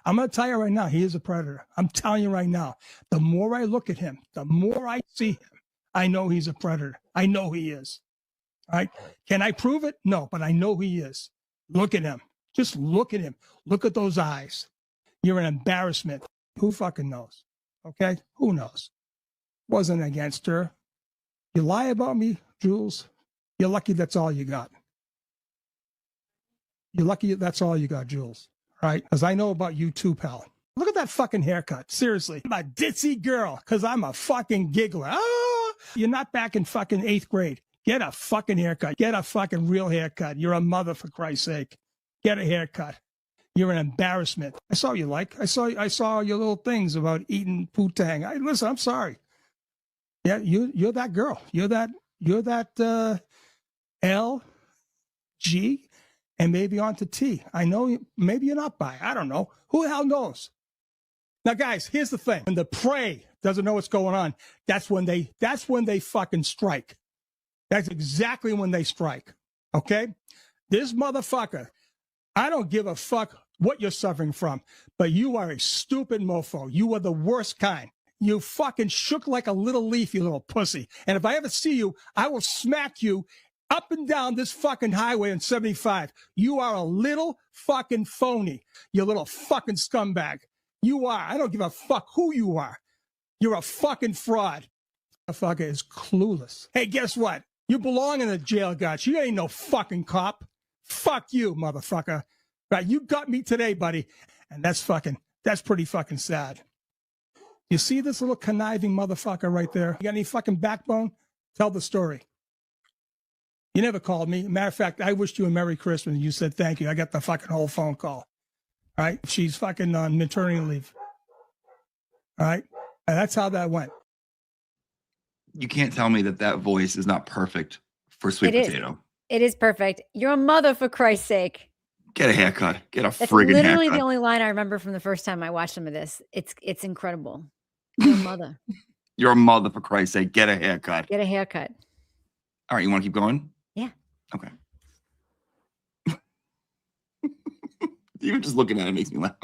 I'm going to tell you right now, he is a predator. I'm telling you right now, the more I look at him, the more I see him, I know he's a predator. I know he is. All right. Can I prove it? No, but I know he is. Look at him. Just look at him. Look at those eyes. You're an embarrassment. Who fucking knows? Okay. Who knows? Wasn't against her. You lie about me, Jules. You're lucky that's all you got. You're lucky that's all you got, Jules. right? Because I know about you too, pal. Look at that fucking haircut. Seriously. I'm a ditzy girl because I'm a fucking giggler. Oh, you're not back in fucking 8th grade. Get a fucking haircut. Get a fucking real haircut. You're a mother, for Christ's sake. Get a haircut. You're an embarrassment. I saw you like. I saw your little things about eating poo-tang. Listen, I'm sorry. Yeah, you're that girl. You're that L, G, and maybe on to T. I know maybe you're not bi. I don't know. Who the hell knows? Now, guys, here's the thing. When the prey doesn't know what's going on, that's when they fucking strike. That's exactly when they strike. Okay? This motherfucker, I don't give a fuck what you're suffering from, but you are a stupid mofo. You are the worst kind. You fucking shook like a little leaf, you little pussy. And if I ever see you, I will smack you up and down this fucking highway in 75. You are a little fucking phony. You little fucking scumbag. You are. I don't give a fuck who you are. You're a fucking fraud. Motherfucker is clueless. Hey, guess what? You belong in a jail, guys. You ain't no fucking cop. Fuck you, motherfucker. Right? You got me today, buddy. And that's pretty fucking sad. You see this little conniving motherfucker right there? You got any fucking backbone? Tell the story. You never called me. Matter of fact, I wished you a Merry Christmas. And you said thank you. I got the fucking whole phone call. All right? She's fucking on maternity leave. All right? And that's how that went. You can't tell me that voice is not perfect for sweet potato. It is perfect. You're a mother, for Christ's sake. Get a haircut. Get a That's friggin' literally haircut. the only line I remember from the first time I watched some of this. It's incredible. You're a mother. You're a mother, for Christ's sake. Get a haircut. Get a haircut. All right, you want to keep going? Yeah. Okay. Even just looking at it makes me laugh.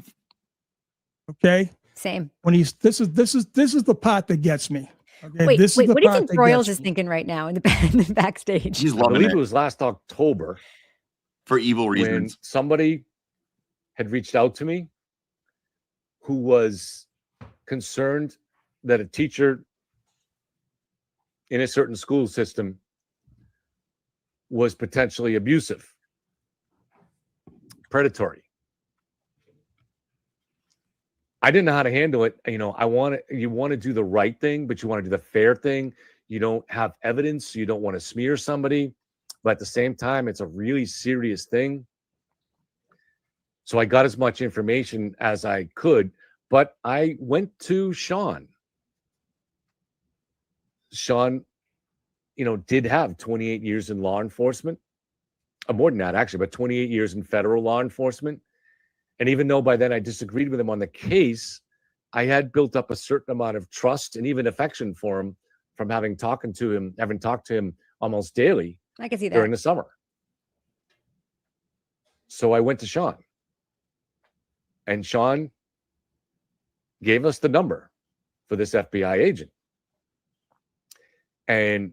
Okay. Same. When this is the part that gets me. Okay? Wait, This is the what do you part think that Broyles gets is me. thinking right now in the backstage? He's I loving believe it it was last October for evil when reasons. somebody had reached out to me who was concerned that a teacher in a certain school system was potentially abusive, predatory. I didn't know how to handle it. You know, you want to do the right thing, but you want to do the fair thing. You don't have evidence. You don't want to smear somebody, but at the same time, it's a really serious thing. So I got as much information as I could, but I went to Sean. Sean, did have 28 years in law enforcement. More than that, actually, but 28 years in federal law enforcement. And even though by then I disagreed with him on the case, I had built up a certain amount of trust and even affection for him from having talked to him almost daily I can see that. during the summer. So I went to Sean. And Sean gave us the number for this FBI agent. And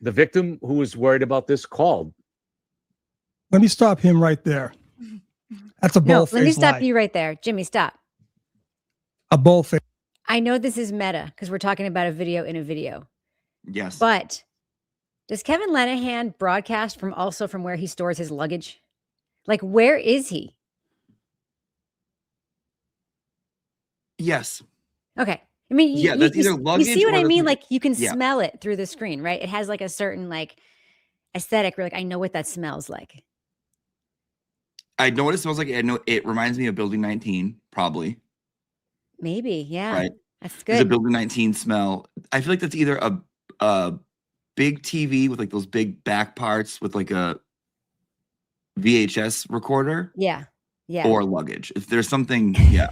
the victim who was worried about this called. Let me stop him right there. That's a No, bullface let me stop lie. you right there. Jimmy, stop. A bullface. I know this is meta because we're talking about a video in a video. Yes. But does Kevin Lennahan broadcast from where he stores his luggage? Like, where is he? Yes. Okay. I mean, Yeah, that's either you luggage see what or I that's mean? like- Like, you can yeah. smell it through the screen, right? It has like a certain like aesthetic where like, I know what that smells like. I know what it smells like. I know it reminds me of Building 19, probably. Maybe. Yeah. Right. That's There's a good. Building 19 smell. I feel like that's either a big TV with like those big back parts with like a VHS recorder Yeah. Yeah. or luggage. If there's something, yeah.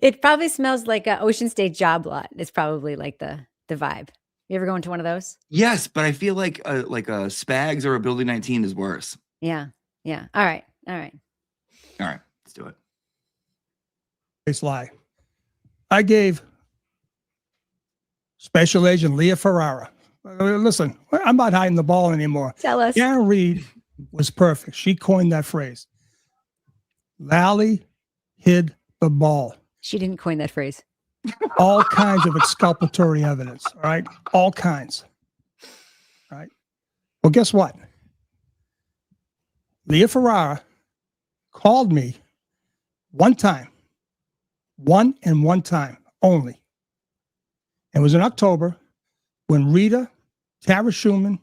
It probably smells like a Ocean State job lot. It's probably like the vibe. You ever go into one of those? Yes, but I feel like a Spags or a Building 19 is worse. Yeah. Yeah. All right. All right. All right, let's do it. Bullface lie. I gave Special Agent Leah Ferrara. Listen, I'm not hiding the ball anymore. Tell us. Karen Reed was perfect. She coined that phrase. Lally hid the ball. She didn't coin that phrase. All kinds of exculpatory evidence. All right. All kinds. All right. Well, guess what? Leah Ferrara called me one time only. It was in October when Rita, Tara Schumann,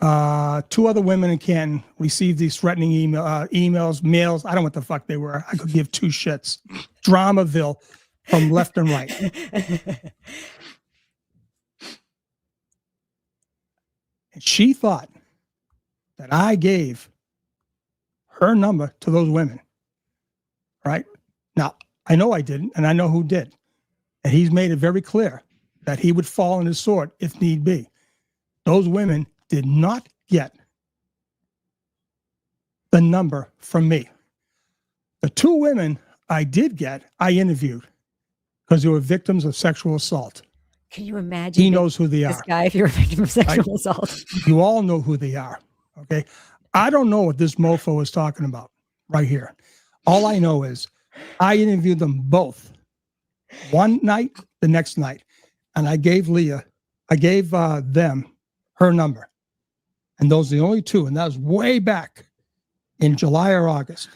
two other women in Canton received these threatening emails, mails. I don't know what the fuck they were. I could give two shits. Dramaville from left and right. And she thought that I gave her number to those women. Right? Now, I know I didn't, and I know who did. And he's made it very clear that he would fall on his sword if need be. Those women did not get the number from me. The two women I did get, I interviewed because they were victims of sexual assault. Can you imagine? He knows who they this are. guy if you're a victim of sexual assault. You all know who they are. Okay. I don't know what this mofo is talking about right here. All I know is I interviewed them both one night, the next night, and I gave them her number. And those are the only two. And that was way back in July or August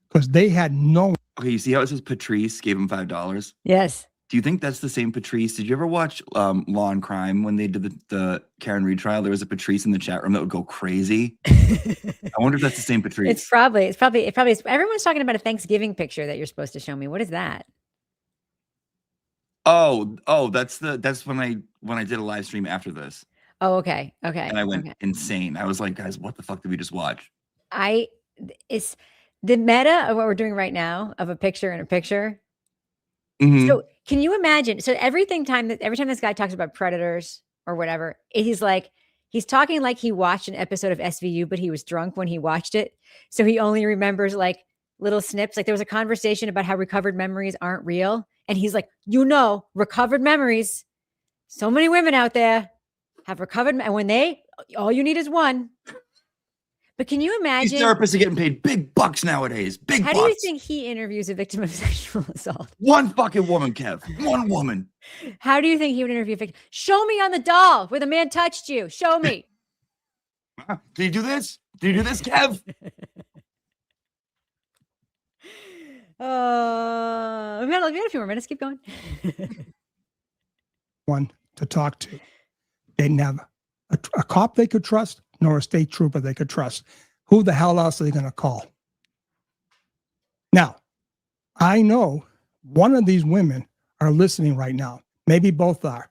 because they had no. Okay, you see how it says Patrice gave him $5? Yes. Do you think that's the same Patrice? Did you ever watch Law and Crime when they did the Karen Reed trial? There was a Patrice in the chat room that would go crazy. I wonder if that's the same Patrice. It's probably everyone's talking about a Thanksgiving picture that you're supposed to show me. What is that? Oh, that's when I did a live stream after this. Oh, okay. Okay. And I went insane. I was like, guys, what the fuck did we just watch? It's the meta of what we're doing right now of a picture in a picture. Mhm. So can you imagine? So every time this guy talks about predators or whatever, he's talking like he watched an episode of SVU, but he was drunk when he watched it. So he only remembers like little snips. Like there was a conversation about how recovered memories aren't real. And he's like, recovered memories. So many women out there have recovered. And when all you need is one. But can you imagine? These therapists are getting paid big bucks nowadays. Big How bucks. do you think he interviews a victim of sexual assault? One fucking woman, Kev. One woman. How do you think he would interview a victim? Show me on the doll where the man touched you. Show me. Did you do this? Did you do this, Kev? We got a few more minutes. Keep going. One to talk to. They didn't have a cop they could trust, nor a state trooper they could trust. Who the hell else are they going to call? Now, I know one of these women are listening right now. Maybe both are.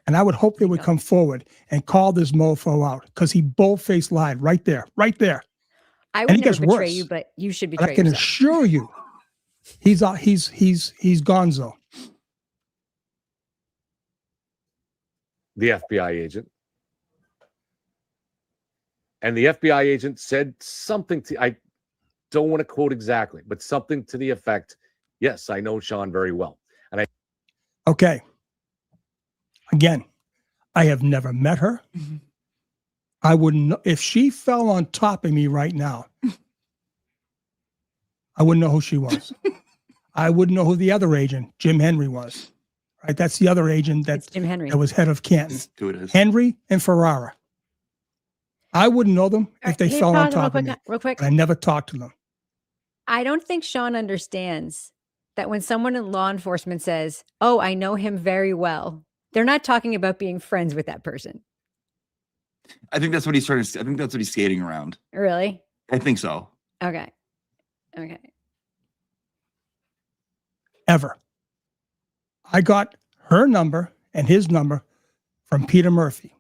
And I would hope they would come forward and call this mofo out because he bold-faced lied right there. I And would it gets never betray worse. you, but you should But betray I can yourself. assure you, he's gonzo. The FBI agent. And the FBI agent said something I don't want to quote exactly, but something to the effect, yes, I know Sean very well. And Okay. Again, I have never met her. Mm-hmm. I wouldn't know if she fell on top of me right now. I wouldn't know who she was. I wouldn't know who the other agent, Jim Henry, was. Right? That's the other agent It's Jim Henry. that was head of Canton. That's who it is. Henry and Ferrara. I wouldn't know them if they fell on top of me. Real quick. But I never talked to them. I don't think Sean understands that when someone in law enforcement says, "Oh, I know him very well," they're not talking about being friends with that person. I think that's what he's trying to. I think that's what he's skating around. Really? I think so. Okay. Ever. I got her number and his number from Peter Murphy.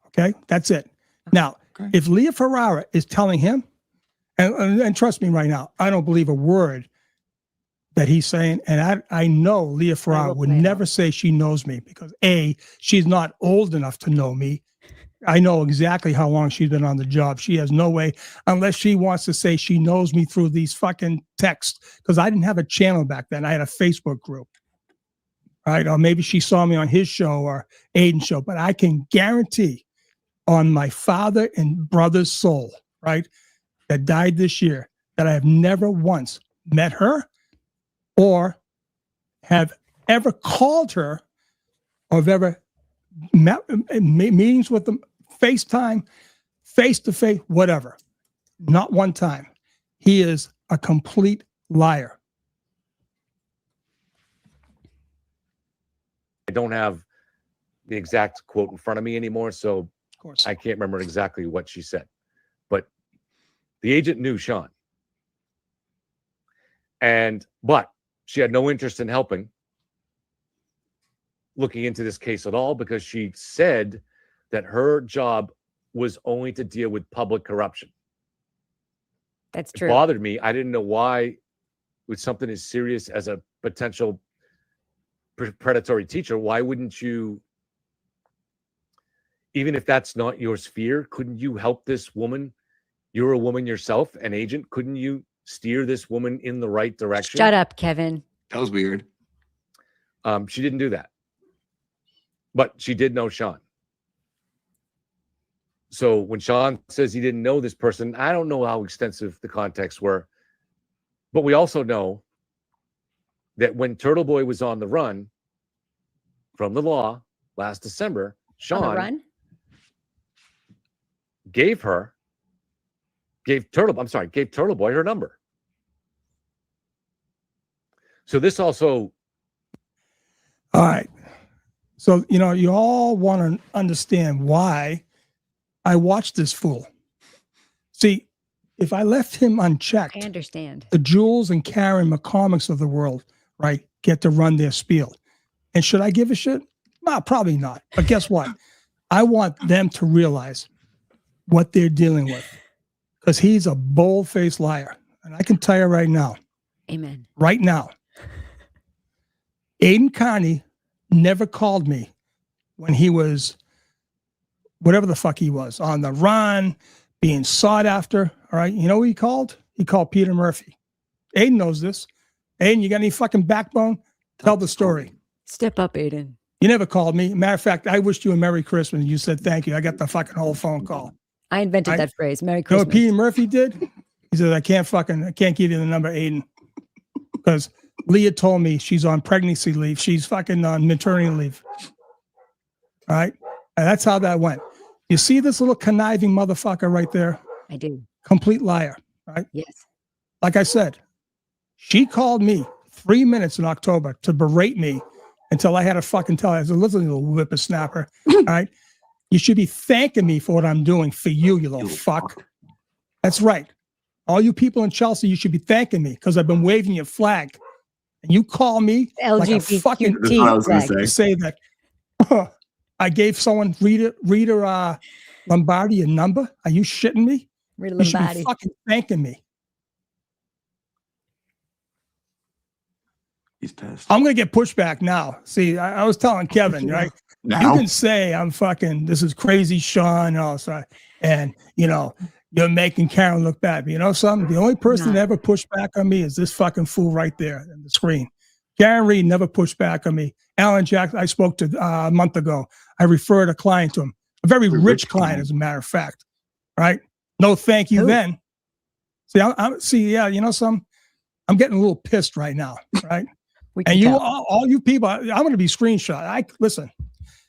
Okay, that's it. Now, Okay. if Leah Ferrara is telling him, and trust me right now, I don't believe a word that he's saying. And I know Leah Ferrara would play it never say she knows me because A, she's not old enough to know me. I know exactly how long she's been on the job. She has no way, unless she wants to say she knows me through these fucking texts, because I didn't have a channel back then. I had a Facebook group. Right? Or maybe she saw me on his show or Aiden's show, but I can guarantee on my father and brother's soul, right, that died this year, that I have never once met her or have ever called her or have ever met meetings with them, FaceTime, face to face, whatever. Not one time. He is a complete liar. I don't have the exact quote in front of me anymore, so Of course. I can't remember exactly what she said. But the agent knew Sean. But she had no interest in looking into this case at all, because she said that her job was only to deal with public corruption. That's It true. bothered me. I didn't know why, with something as serious as a potential predatory teacher, why wouldn't you, even if that's not your sphere, couldn't you help this woman? You're a woman yourself, an agent. Couldn't you steer this woman in the right direction? Shut up, Kevin. That was weird. She didn't do that. But she did know Sean. So when Sean says he didn't know this person, I don't know how extensive the contexts were. But we also know that when Turtle Boy was on the run from the law last December, On the Sean run? gave Turtle Boy her number. So this also, All right. So, you all want to understand why I watched this fool. See, if I left him unchecked, I understand. the Jules and Karen McCormicks of the world, right, get to run their spiel. And should I give a shit? No, probably not. But guess what? I want them to realize what they're dealing with, because he's a bold-faced liar. And I can tell you right now, Amen. Aiden Carney never called me when he was whatever the fuck he was, on the run, being sought after. All right. You know who he called? He called Peter Murphy. Aiden knows this. Aiden, you got any fucking backbone? Tell the story. Step up, Aiden. You never called me. Matter of fact, I wished you a Merry Christmas. And you said thank you. I got the fucking whole phone call. I invented Right? that phrase. Merry You know Christmas. what Peter Murphy did? He said, I can't give you the number, Aiden. Because Leah told me she's on pregnancy leave. She's fucking on maternity leave. All right. And that's how that went. You see this little conniving motherfucker right there? I do. Complete liar. Right. Yes. Like I said, she called me 3 minutes in October to berate me until I had to fucking tell her. I said, listen, you little whippersnapper. All right. You should be thanking me for what I'm doing for you, you little fuck. That's right. All you people in Chelsea, you should be thanking me because I've been waving your flag. And you call me like a fucking That's what I was going flag. to to say that I gave someone Rita Lombardi a number. Are you shitting me? Rita You should be Lombardi. fucking thanking me. He's pissed. I'm gonna get pushback now. See, I was telling Kevin, right? You Now, can say I'm fucking, this is crazy, Sean, and all that, and you're making Karen look bad. But you know something? The only person that ever pushed back on me is this fucking fool right there on the screen. Karen Reed never pushed back on me. Alan Jackson, I spoke to a month ago. I referred a client to him, a very rich client, as a matter of fact. Right? No, thank you. Who? Then, see, yeah, you know something? I'm getting a little pissed right now. Right? We can And you, tell. all you people, I'm going to be screenshot. Listen.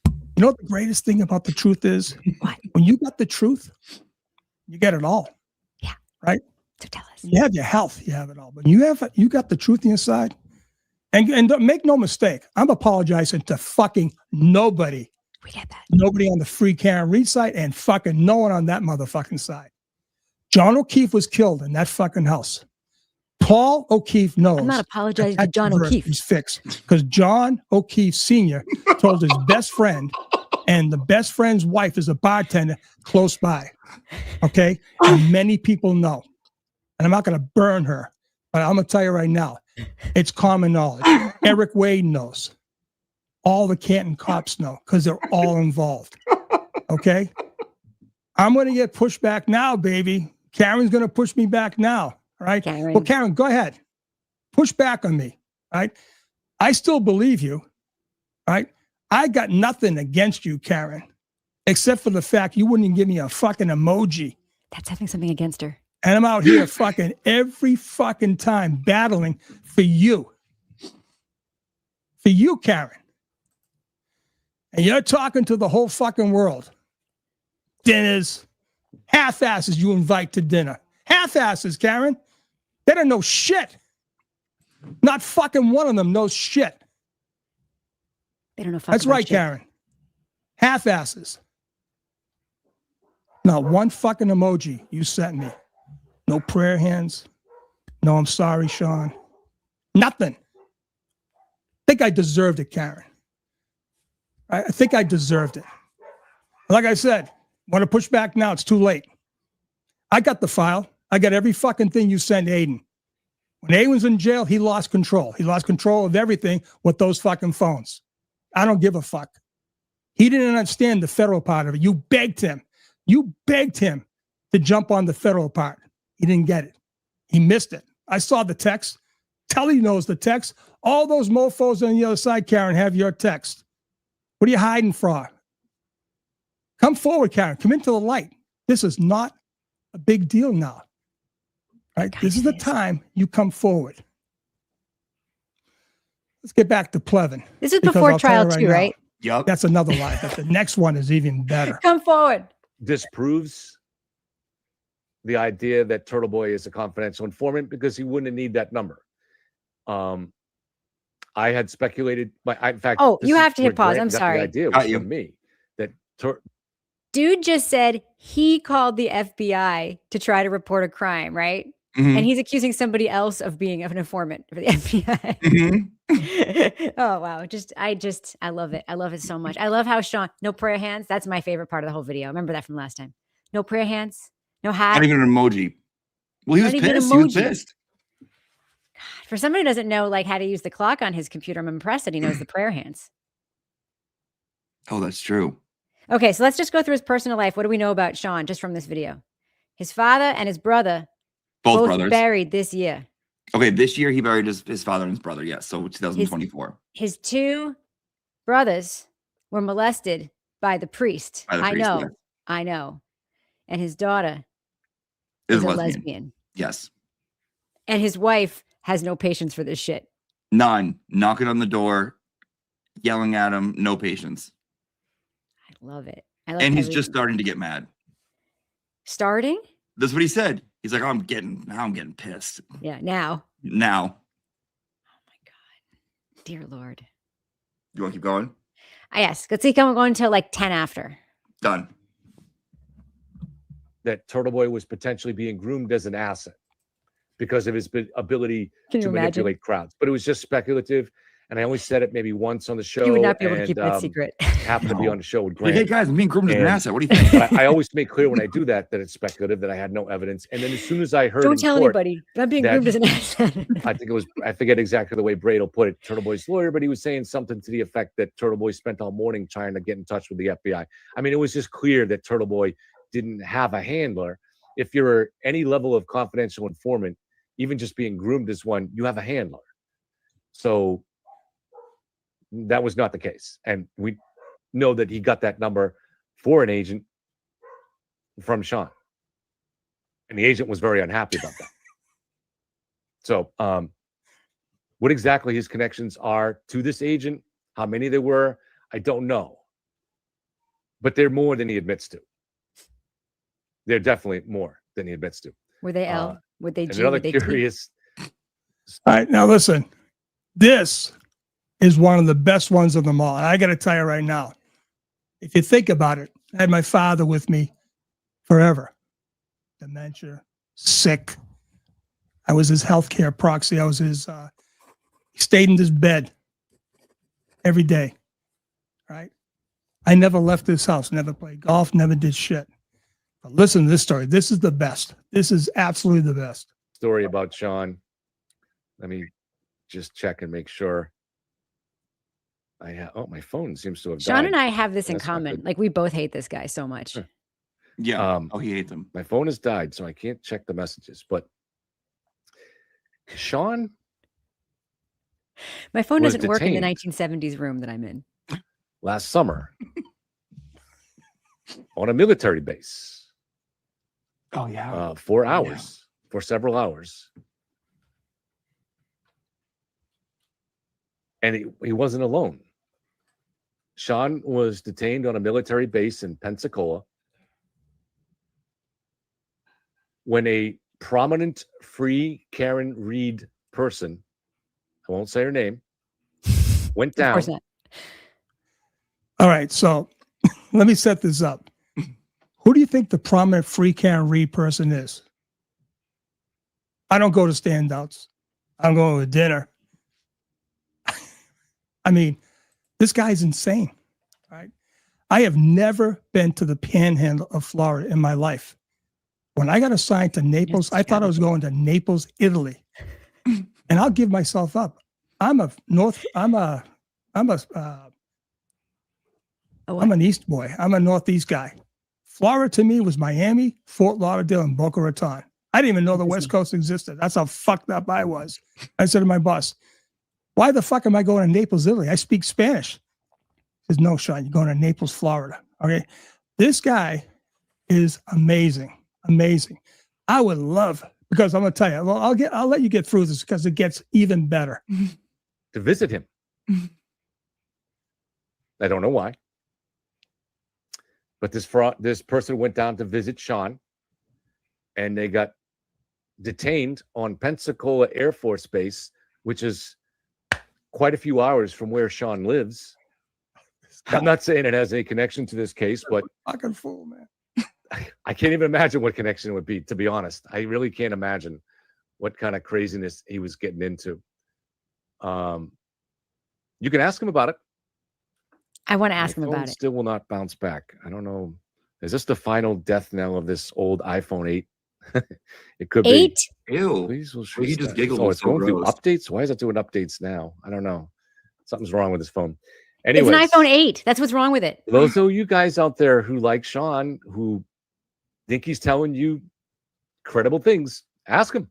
You know what the greatest thing about the truth is? What? When you got the truth, you get it all. Yeah. Right? So tell us. You have your health, you have it all. But you got the truth inside. And make no mistake, I'm apologizing to fucking nobody. We get that. Nobody on the Free Karen Reed side and fucking no one on that motherfucking side. John O'Keefe was killed in that fucking house. Paul O'Keefe knows. I'm not apologizing to that John controversy O'Keefe. is fixed because John O'Keefe Sr. told his best friend, and the best friend's wife is a bartender close by. Okay? And many people know. And I'm not going to burn her, but I'm going to tell you right now, it's common knowledge. Eric Wade knows. All the Canton cops know because they're all involved. Okay? I'm going to get pushed back now, baby. Karen's going to push me back now. All right. Karen. Well, Karen, go ahead. Push back on me. All right. I still believe you. All right. I got nothing against you, Karen, except for the fact you wouldn't even give me a fucking emoji. That's having something against her. And I'm out here fucking every fucking time battling for you. For you, Karen. And you're talking to the whole fucking world. Dinners, Half-asses you invite to dinner. Half-asses, Karen. They don't know shit. Not fucking one of them knows shit. They don't know. That's right, shit. Karen. Half-asses. Not one fucking emoji you sent me. No prayer hands. No, I'm sorry, Sean. Nothing. I think I deserved it, Karen. I think I deserved it. Like I said, want to push back now, it's too late. I got the file. I got every fucking thing you sent Aiden. When Aiden was in jail, he lost control. He lost control of everything with those fucking phones. I don't give a fuck. He didn't understand the federal part of it. You begged him. You begged him to jump on the federal part. He didn't get it. He missed it. I saw the text. Telly knows the text. All those mofos on the other side, Karen, have your text. What are you hiding for? Come forward, Karen. Come into the light. This is not a big deal now. Right? God, this is the time you come forward. Let's get back to Plevin. This is because before I'll tell you trial too, now, right? Yep. That's another lie, but the next one is even better. Come forward. Disproves the idea that Turtle Boy is a confidential informant because he wouldn't need that number. I had speculated, but in fact, Oh, this you is have to hit where pause. Grant I'm got sorry. The idea Got was you. from me that Dude just said he called the FBI to try to report a crime, right? Mhm. And he's accusing somebody else of being an informant for the FBI. Mhm. Oh wow. I love it. I love it so much. I love how Sean, no prayer hands. That's my favorite part of the whole video. Remember that from last time. No prayer hands, no hat. Not even an emoji. Well, he was Not even pissed. He was emoji. pissed. For somebody who doesn't know like how to use the clock on his computer, I'm impressed that he knows the prayer hands. Oh, that's true. Okay, so let's just go through his personal life. What do we know about Sean just from this video? His father and his brother Both both brothers. buried this year. Okay, this year he buried his father and his brother. Yes, so 2024. His two brothers were molested by the priest. By the I priest, know. yes. I know. And his daughter Is is a lesbian. lesbian. Yes. And his wife has no patience for this shit. None. Knocking on the door, yelling at him, no patience. I love it. I love And he's just everything. starting to get mad. Starting? That's what he said. He's like, I'm getting pissed. Yeah, now. Now. Oh my God. Dear Lord. You want to keep going? Yes. Let's see. I'm going until like 10 after. Done. that Turtle Boy was potentially being groomed as an asset because of his ability Can you to imagine? manipulate crowds. But it was just speculative. And I only said it maybe once on the show. You would not be able to and, keep that secret. happened to be No. on the show with Like, hey Grant. guys, I'm being groomed as an And- asset. What do you think? But I always make clear when I do that it's speculative, that I had no evidence. And then as soon as I heard Don't in tell court, anybody. I'm being that- groomed as an asset. I think it was, I forget exactly the way Bradle put it, Turtle Boy's lawyer, but he was saying something to the effect that Turtle Boy spent all morning trying to get in touch with the FBI. I mean, it was just clear that Turtle Boy didn't have a handler. If you're any level of confidential informant, even just being groomed as one, you have a handler. So that was not the case. And we know that he got that number for an agent from Sean. And the agent was very unhappy about that. So what exactly his connections are to this agent, how many there were, I don't know. But they're more than he admits to. They're definitely more than he admits to. Were they L? Would they And G? another Would they T? curious, All right, now listen. This is one of the best ones of them all. And I got to tell you right now, if you think about it, I had my father with me forever. Dementia, sick. I was his healthcare proxy. I was his, he stayed in his bed every day, right? I never left this house, never played golf, never did shit. But listen to this story. This is the best. This is absolutely the best. story about Sean. Let me just check and make sure. I have, oh, my phone seems to have Sean died. and I have this in That's not common. good. Like we both hate this guy so much. Sure. Yeah. Oh, he hates him. My phone has died, so I can't check the messages. But Sean My phone was doesn't work in the detained. 1970s room that I'm in. last summer on a military base Oh, yeah. 4 Yeah. hours, for several hours. And he wasn't alone. Sean was detained on a military base in Pensacola. when a prominent free Karen Reed person, I won't say her name, went Of down. course not. All right, so let me set this up. Who do you think the prominent free Karen Reed person is? I don't go to standouts. I'm going to dinner. I mean, this guy's insane, right? I have never been to the panhandle of Florida in my life. When I got assigned to Naples, I thought I was going to Naples, Italy. And I'll give myself up. I'm an East boy. I'm a Northeast guy. Florida to me was Miami, Fort Lauderdale, and Boca Raton. I didn't even know the West Coast existed. That's how fucked up I was. I said to my boss, why the fuck am I going to Naples, Italy? I speak Spanish. He says, no, Sean, you're going to Naples, Florida. Okay. This guy is amazing. Amazing. I would love, because I'm going to tell you, well, I'll let you get through this because it gets even better. To visit him. I don't know why. But this person went down to visit Sean, and they got detained on Pensacola Air Force Base, which is quite a few hours from where Sean lives. I'm not saying it has any connection to this case, but fucking fool, man. I can't even imagine what connection it would be, to be honest. I really can't imagine what kind of craziness he was getting into. You can ask him about it. I want to ask My him phone about it. Still will not bounce back. I don't know. Is this the final death knell of this old iPhone 8? It could 8? be. Ew. Please, will He just giggled. Oh, It's it's so going through gross. updates. Why is it doing updates now? I don't know. Something's wrong with his phone. It's Anyways, an iPhone 8. That's what's wrong with it. for those of you guys out there who like Sean, who think he's telling you credible things, ask him,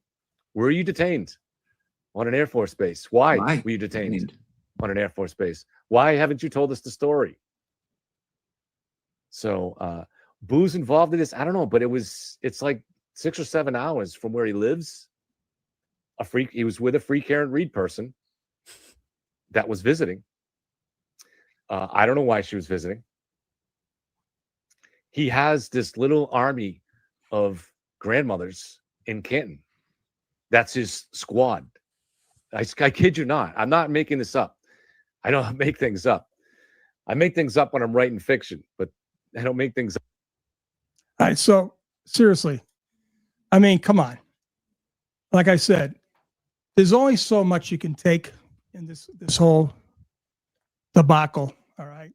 were you detained on an Air Force base? Why were you detained on an Air Force base? Why haven't you told us the story? So booze involved in this, I don't know, but it's like 6 or 7 hours from where he lives. He was with a free Karen Reed person that was visiting. I don't know why she was visiting. He has this little army of grandmothers in Canton. That's his squad. I kid you not. I'm not making this up. I don't make things up. I make things up when I'm writing fiction, but I don't make things up. All right. So seriously, I mean, come on. Like I said, there's only so much you can take in this whole debacle. All right.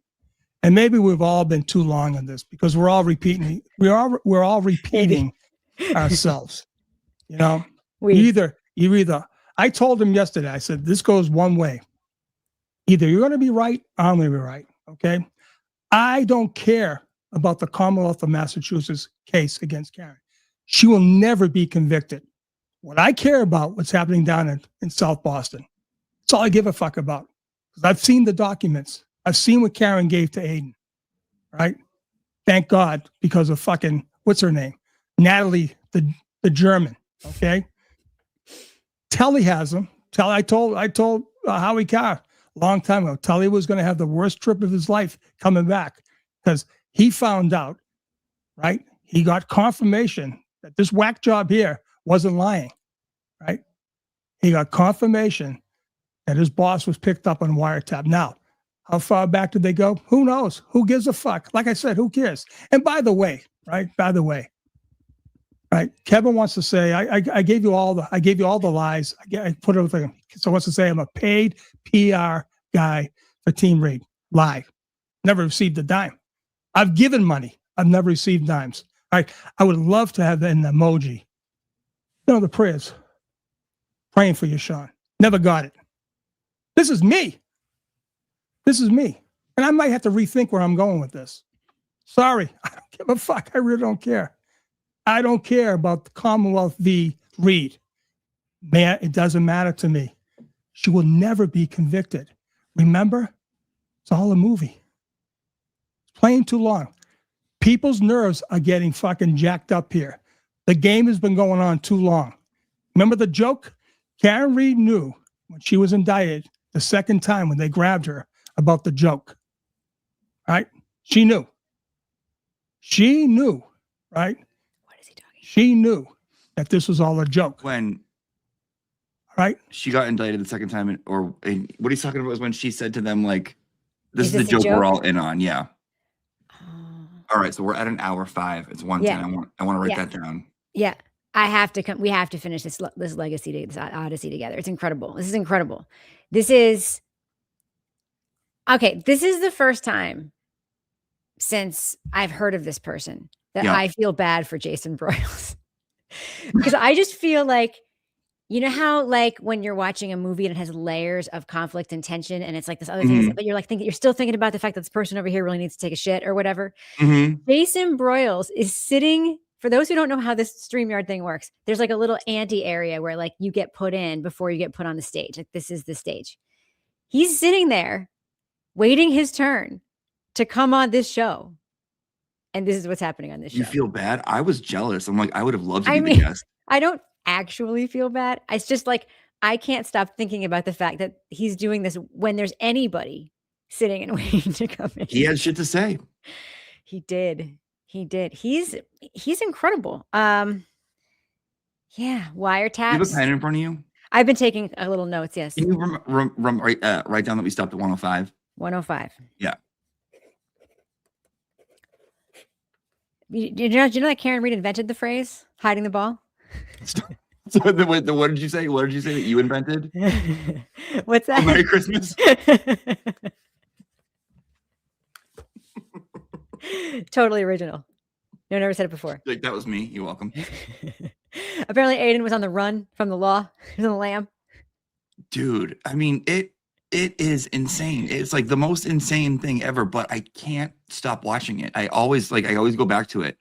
And maybe we've all been too long on this because we're all repeating. We're all repeating ourselves. You know, you either. I told him yesterday. I said this goes one way. Either you're going to be right, or I'm going to be right. Okay. I don't care about the Commonwealth of Massachusetts case against Karen. She will never be convicted. What I care about, what's happening down in South Boston. That's all I give a fuck about. Because I've seen the documents. I've seen what Karen gave to Aiden. Right? Thank God, because of fucking, what's her name? Natalie, the German. Okay? Telly has them. I told Howie Carr a long time ago, Telly was going to have the worst trip of his life coming back because he found out, right? He got confirmation that this whack job here wasn't lying, right? He got confirmation that his boss was picked up on wiretap. Now, how far back did they go? Who knows? Who gives a fuck? Like I said, who cares? And by the way, right? Kevin wants to say, I gave you all the lies. I put everything. So he wants to say I'm a paid PR guy for Team Reed. Lie. Never received a dime. I've given money. I've never received dimes. I would love to have an emoji. You know, the prayers. Praying for you, Sean. Never got it. This is me. And I might have to rethink where I'm going with this. Sorry. I don't give a fuck. I really don't care. I don't care about the Commonwealth v. Reed. Man, it doesn't matter to me. She will never be convicted. Remember? It's all a movie. It's playing too long. People's nerves are getting fucking jacked up here. The game has been going on too long. Remember the joke? Karen Reed knew when she was indicted the second time when they grabbed her about the joke. Right? She knew. Right? What is he talking? She knew. that this was all a joke. When Right? she got indicted the second time, and what he's talking about is when she said to them, like, this is the this a joke we're joke? all in on. Yeah. Oh. All right. So we're at an hour 5. It's 1:10. Yeah. I want to write Yeah. that down. Yeah. I have to come. We have to finish this legacy, this odyssey together. It's incredible. This is incredible. This is okay. This is the first time since I've heard of this person that Yeah. I feel bad for Jason Broyles. Because I just feel like, you know how like when you're watching a movie and it has layers of conflict and tension and it's like this other thing, but you're like thinking, you're still thinking about the fact that this person over here really needs to take a shit or whatever. Jason Broyles is sitting, for those who don't know how this StreamYard thing works, there's like a little ante area where like you get put in before you get put on the stage. Like this is the stage. He's sitting there waiting his turn to come on this show. And this is what's happening on this show. You feel bad? I was jealous. I'm like, I would have loved to I be mean, the guest. I don't actually feel bad. It's just like I can't stop thinking about the fact that he's doing this when there's anybody sitting and waiting to come in. He had shit to say. He did. He's incredible. Yeah, wiretaps. You have a pen in front of you? I've been taking a little notes. Yes. Can you write down that we stopped at 105? 105. Yeah. Do you know that Karen Reed invented the phrase "hiding the ball"? So what did you say? What did you say that you invented? What's that? Oh, Merry Christmas. Totally original. No, never said it before. Like, that was me. You're welcome. Apparently, Aiden was on the run from the law. He was on the lam. Dude, I mean, it is insane. It's like the most insane thing ever, but I can't stop watching it. I always go back to it.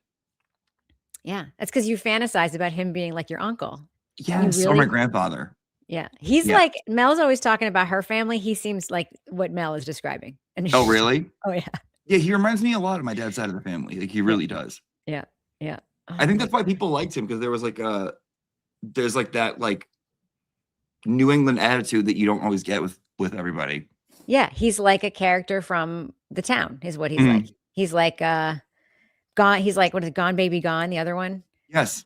Yeah, that's because you fantasize about him being like your uncle. Yes, or my grandfather. Yeah, he's like, Mel's always talking about her family. He seems like what Mel is describing. And oh, really? Oh, yeah. Yeah, he reminds me a lot of my dad's side of the family. Like, he really does. Yeah, yeah. Oh, I think that's why people liked him, because there was like there's like that like New England attitude that you don't always get with everybody. Yeah, he's like a character from the town, is what he's like. He's like Gone. He's like, what is it? Gone Baby Gone, the other one. Yes.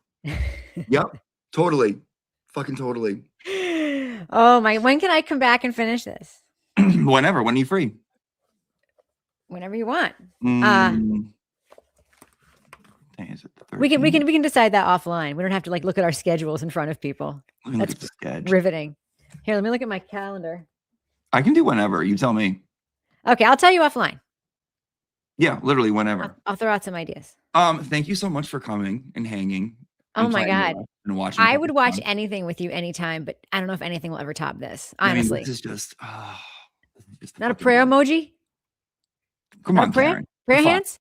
Yep. Totally. Fucking totally. Oh my, when can I come back and finish this? Whenever. When are you free? Whenever you want. Is it the We 13th? can decide that offline. We don't have to like look at our schedules in front of people. Let me look That's at the schedule. riveting. Here, let me look at my calendar. I can do whenever. You tell me. Okay, I'll tell you offline. Yeah, literally whenever. I'll throw out some ideas. Thank you so much for coming and hanging. Oh and my playing God. with us and watching. I would Puppet watch Fun. anything with you anytime, but I don't know if anything will ever top this. I mean, Honestly. this is just, Not a prayer emoji? Come Not on, a prayer? Karen. Prayer Come on. hands?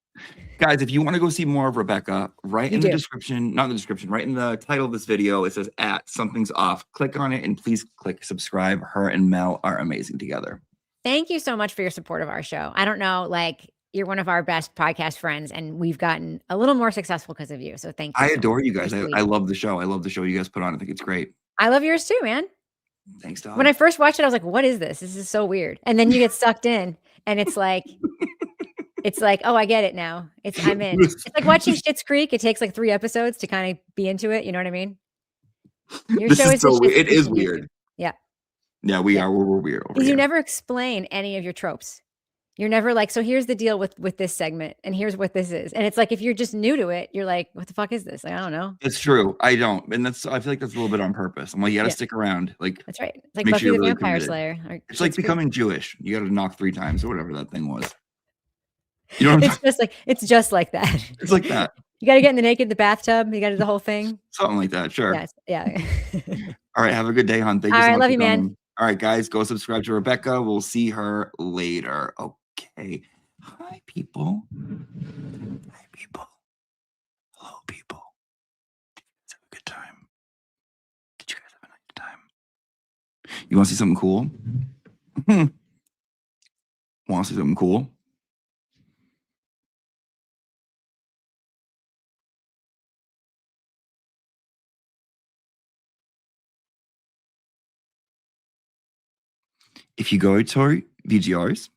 Guys, if you want to go see more of Rebecca, right You in the do. description, not in the description, right in the title of this video, it says @something's off. Click on it and please click subscribe. Her and Mel are amazing together. Thank you so much for your support of our show. I don't know, like you're one of our best podcast friends, and we've gotten a little more successful because of you. So thank you. I so adore much. you guys. You're I sweet. love the show. I love the show you guys put on. I think it's great. I love yours too, man. Thanks, dog. When I first watched it, I was like, what is this? This is so weird. And then you get sucked in and it's like, oh, I get it now. I'm in. It's like watching Schitt's Creek. It takes like 3 episodes to kind of be into it. You know what I mean? Your This show is is the so Schitt's weird. It Creek is of YouTube. weird. Yeah. Yeah, we Yeah. are. We're weird over Because you here. never explain any of your tropes. You're never like, so here's the deal with this segment and here's what this is. And it's like, if you're just new to it, you're like, what the fuck is this? Like, I don't know. It's true. I don't. And I feel like that's a little bit on purpose. I'm like, you got to Yeah. stick around. Like, That's right. It's like Make Buffy sure the you're really Vampire committed. Slayer. Or it's like Schitt's Creek. becoming Jewish. You got to knock 3 times or whatever that thing was. You know what I'm It's just like that. It's like that. You got to get in the bathtub. You got to do the whole thing. Something like that. Sure. Yes. Yeah. All right. Have a good day, hon. Thank you All so right, much love for you, man. coming. All right, guys, go subscribe to Rebecca. We'll see her later. Okay. Hi, people. Hi, people. Hello, people. Did you guys have a good time? Did you guys have a nice time? You want to see something cool? Want to see something cool? If you go to VGRs,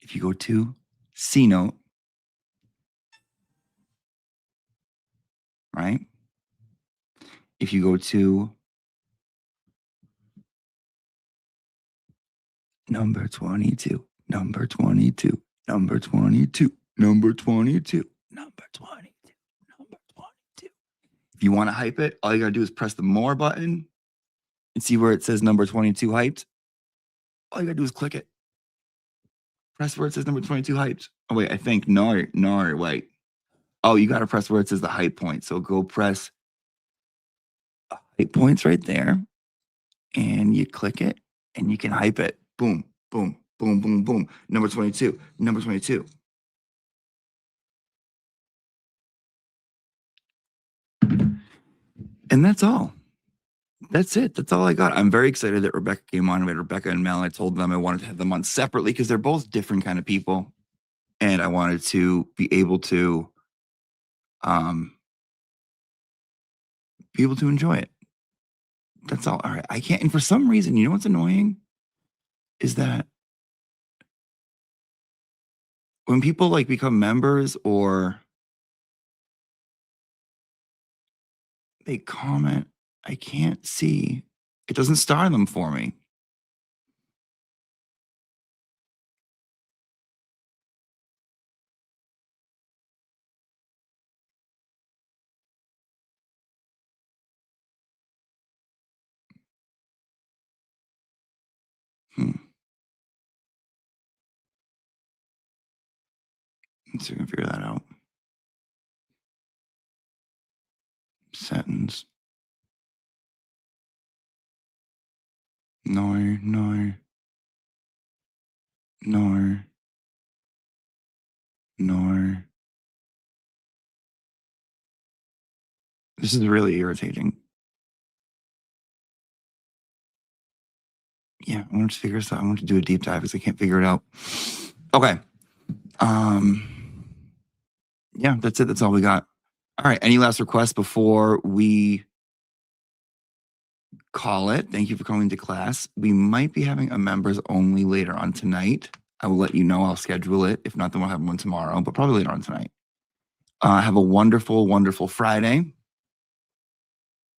if you go to C Note, right? If you go to number 22, number 22, number 22, number 22, number 22, number 22. If you want to hype it, all you got to do is press the more button and see where it says number 22 hyped. All you got to do is click it. Press where it says number 22 hyped. Oh, wait, I think no, wait. Oh, you got to press where it says the hype point. So go press hype points right there and you click it and you can hype it. Boom, boom, boom, boom, boom. Number 22, number 22. And that's all. That's it. That's all I got. I'm very excited that Rebecca came on. We had Rebecca and Mel. I told them I wanted to have them on separately because they're both different kind of people. And I wanted to be able to enjoy it. That's all. All right. I can't. And for some reason, you know what's annoying? Is that when people like become members or they comment, I can't see. It doesn't star them for me. Let's see if we can figure that out. Sentence. No. This is really irritating. Yeah, I want to figure this out. I want to do a deep dive because I can't figure it out. Okay. Yeah, that's it. That's all we got. All right. Any last requests before we call it? Thank you for coming to class. We might be having a members only later on tonight. I will let you know. I'll schedule it. If not, then we'll have one tomorrow, but probably later on tonight. Have a wonderful, wonderful Friday.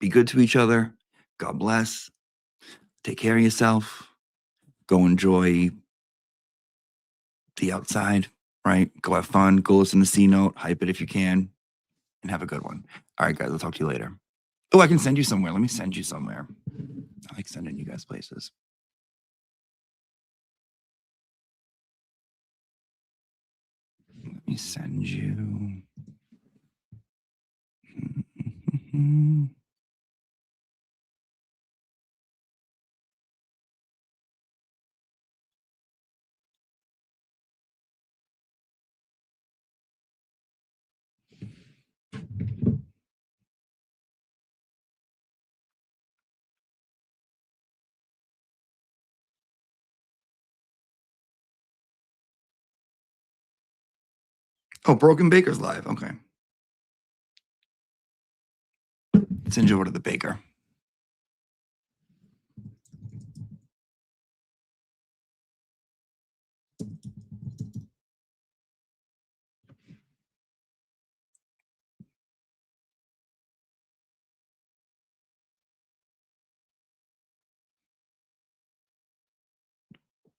Be good to each other. God bless. Take care of yourself. Go enjoy the outside, right? Go have fun. Go listen to C-Note. Hype it if you can. And have a good one. All right, guys. I'll talk to you later. Oh, I can send you somewhere. Let me send you somewhere. I like sending you guys places. Let me send you. Oh, Broken Baker's live. Okay. Send you over to the baker.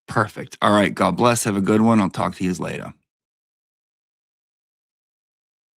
Perfect. All right. God bless. Have a good one. I'll talk to you later.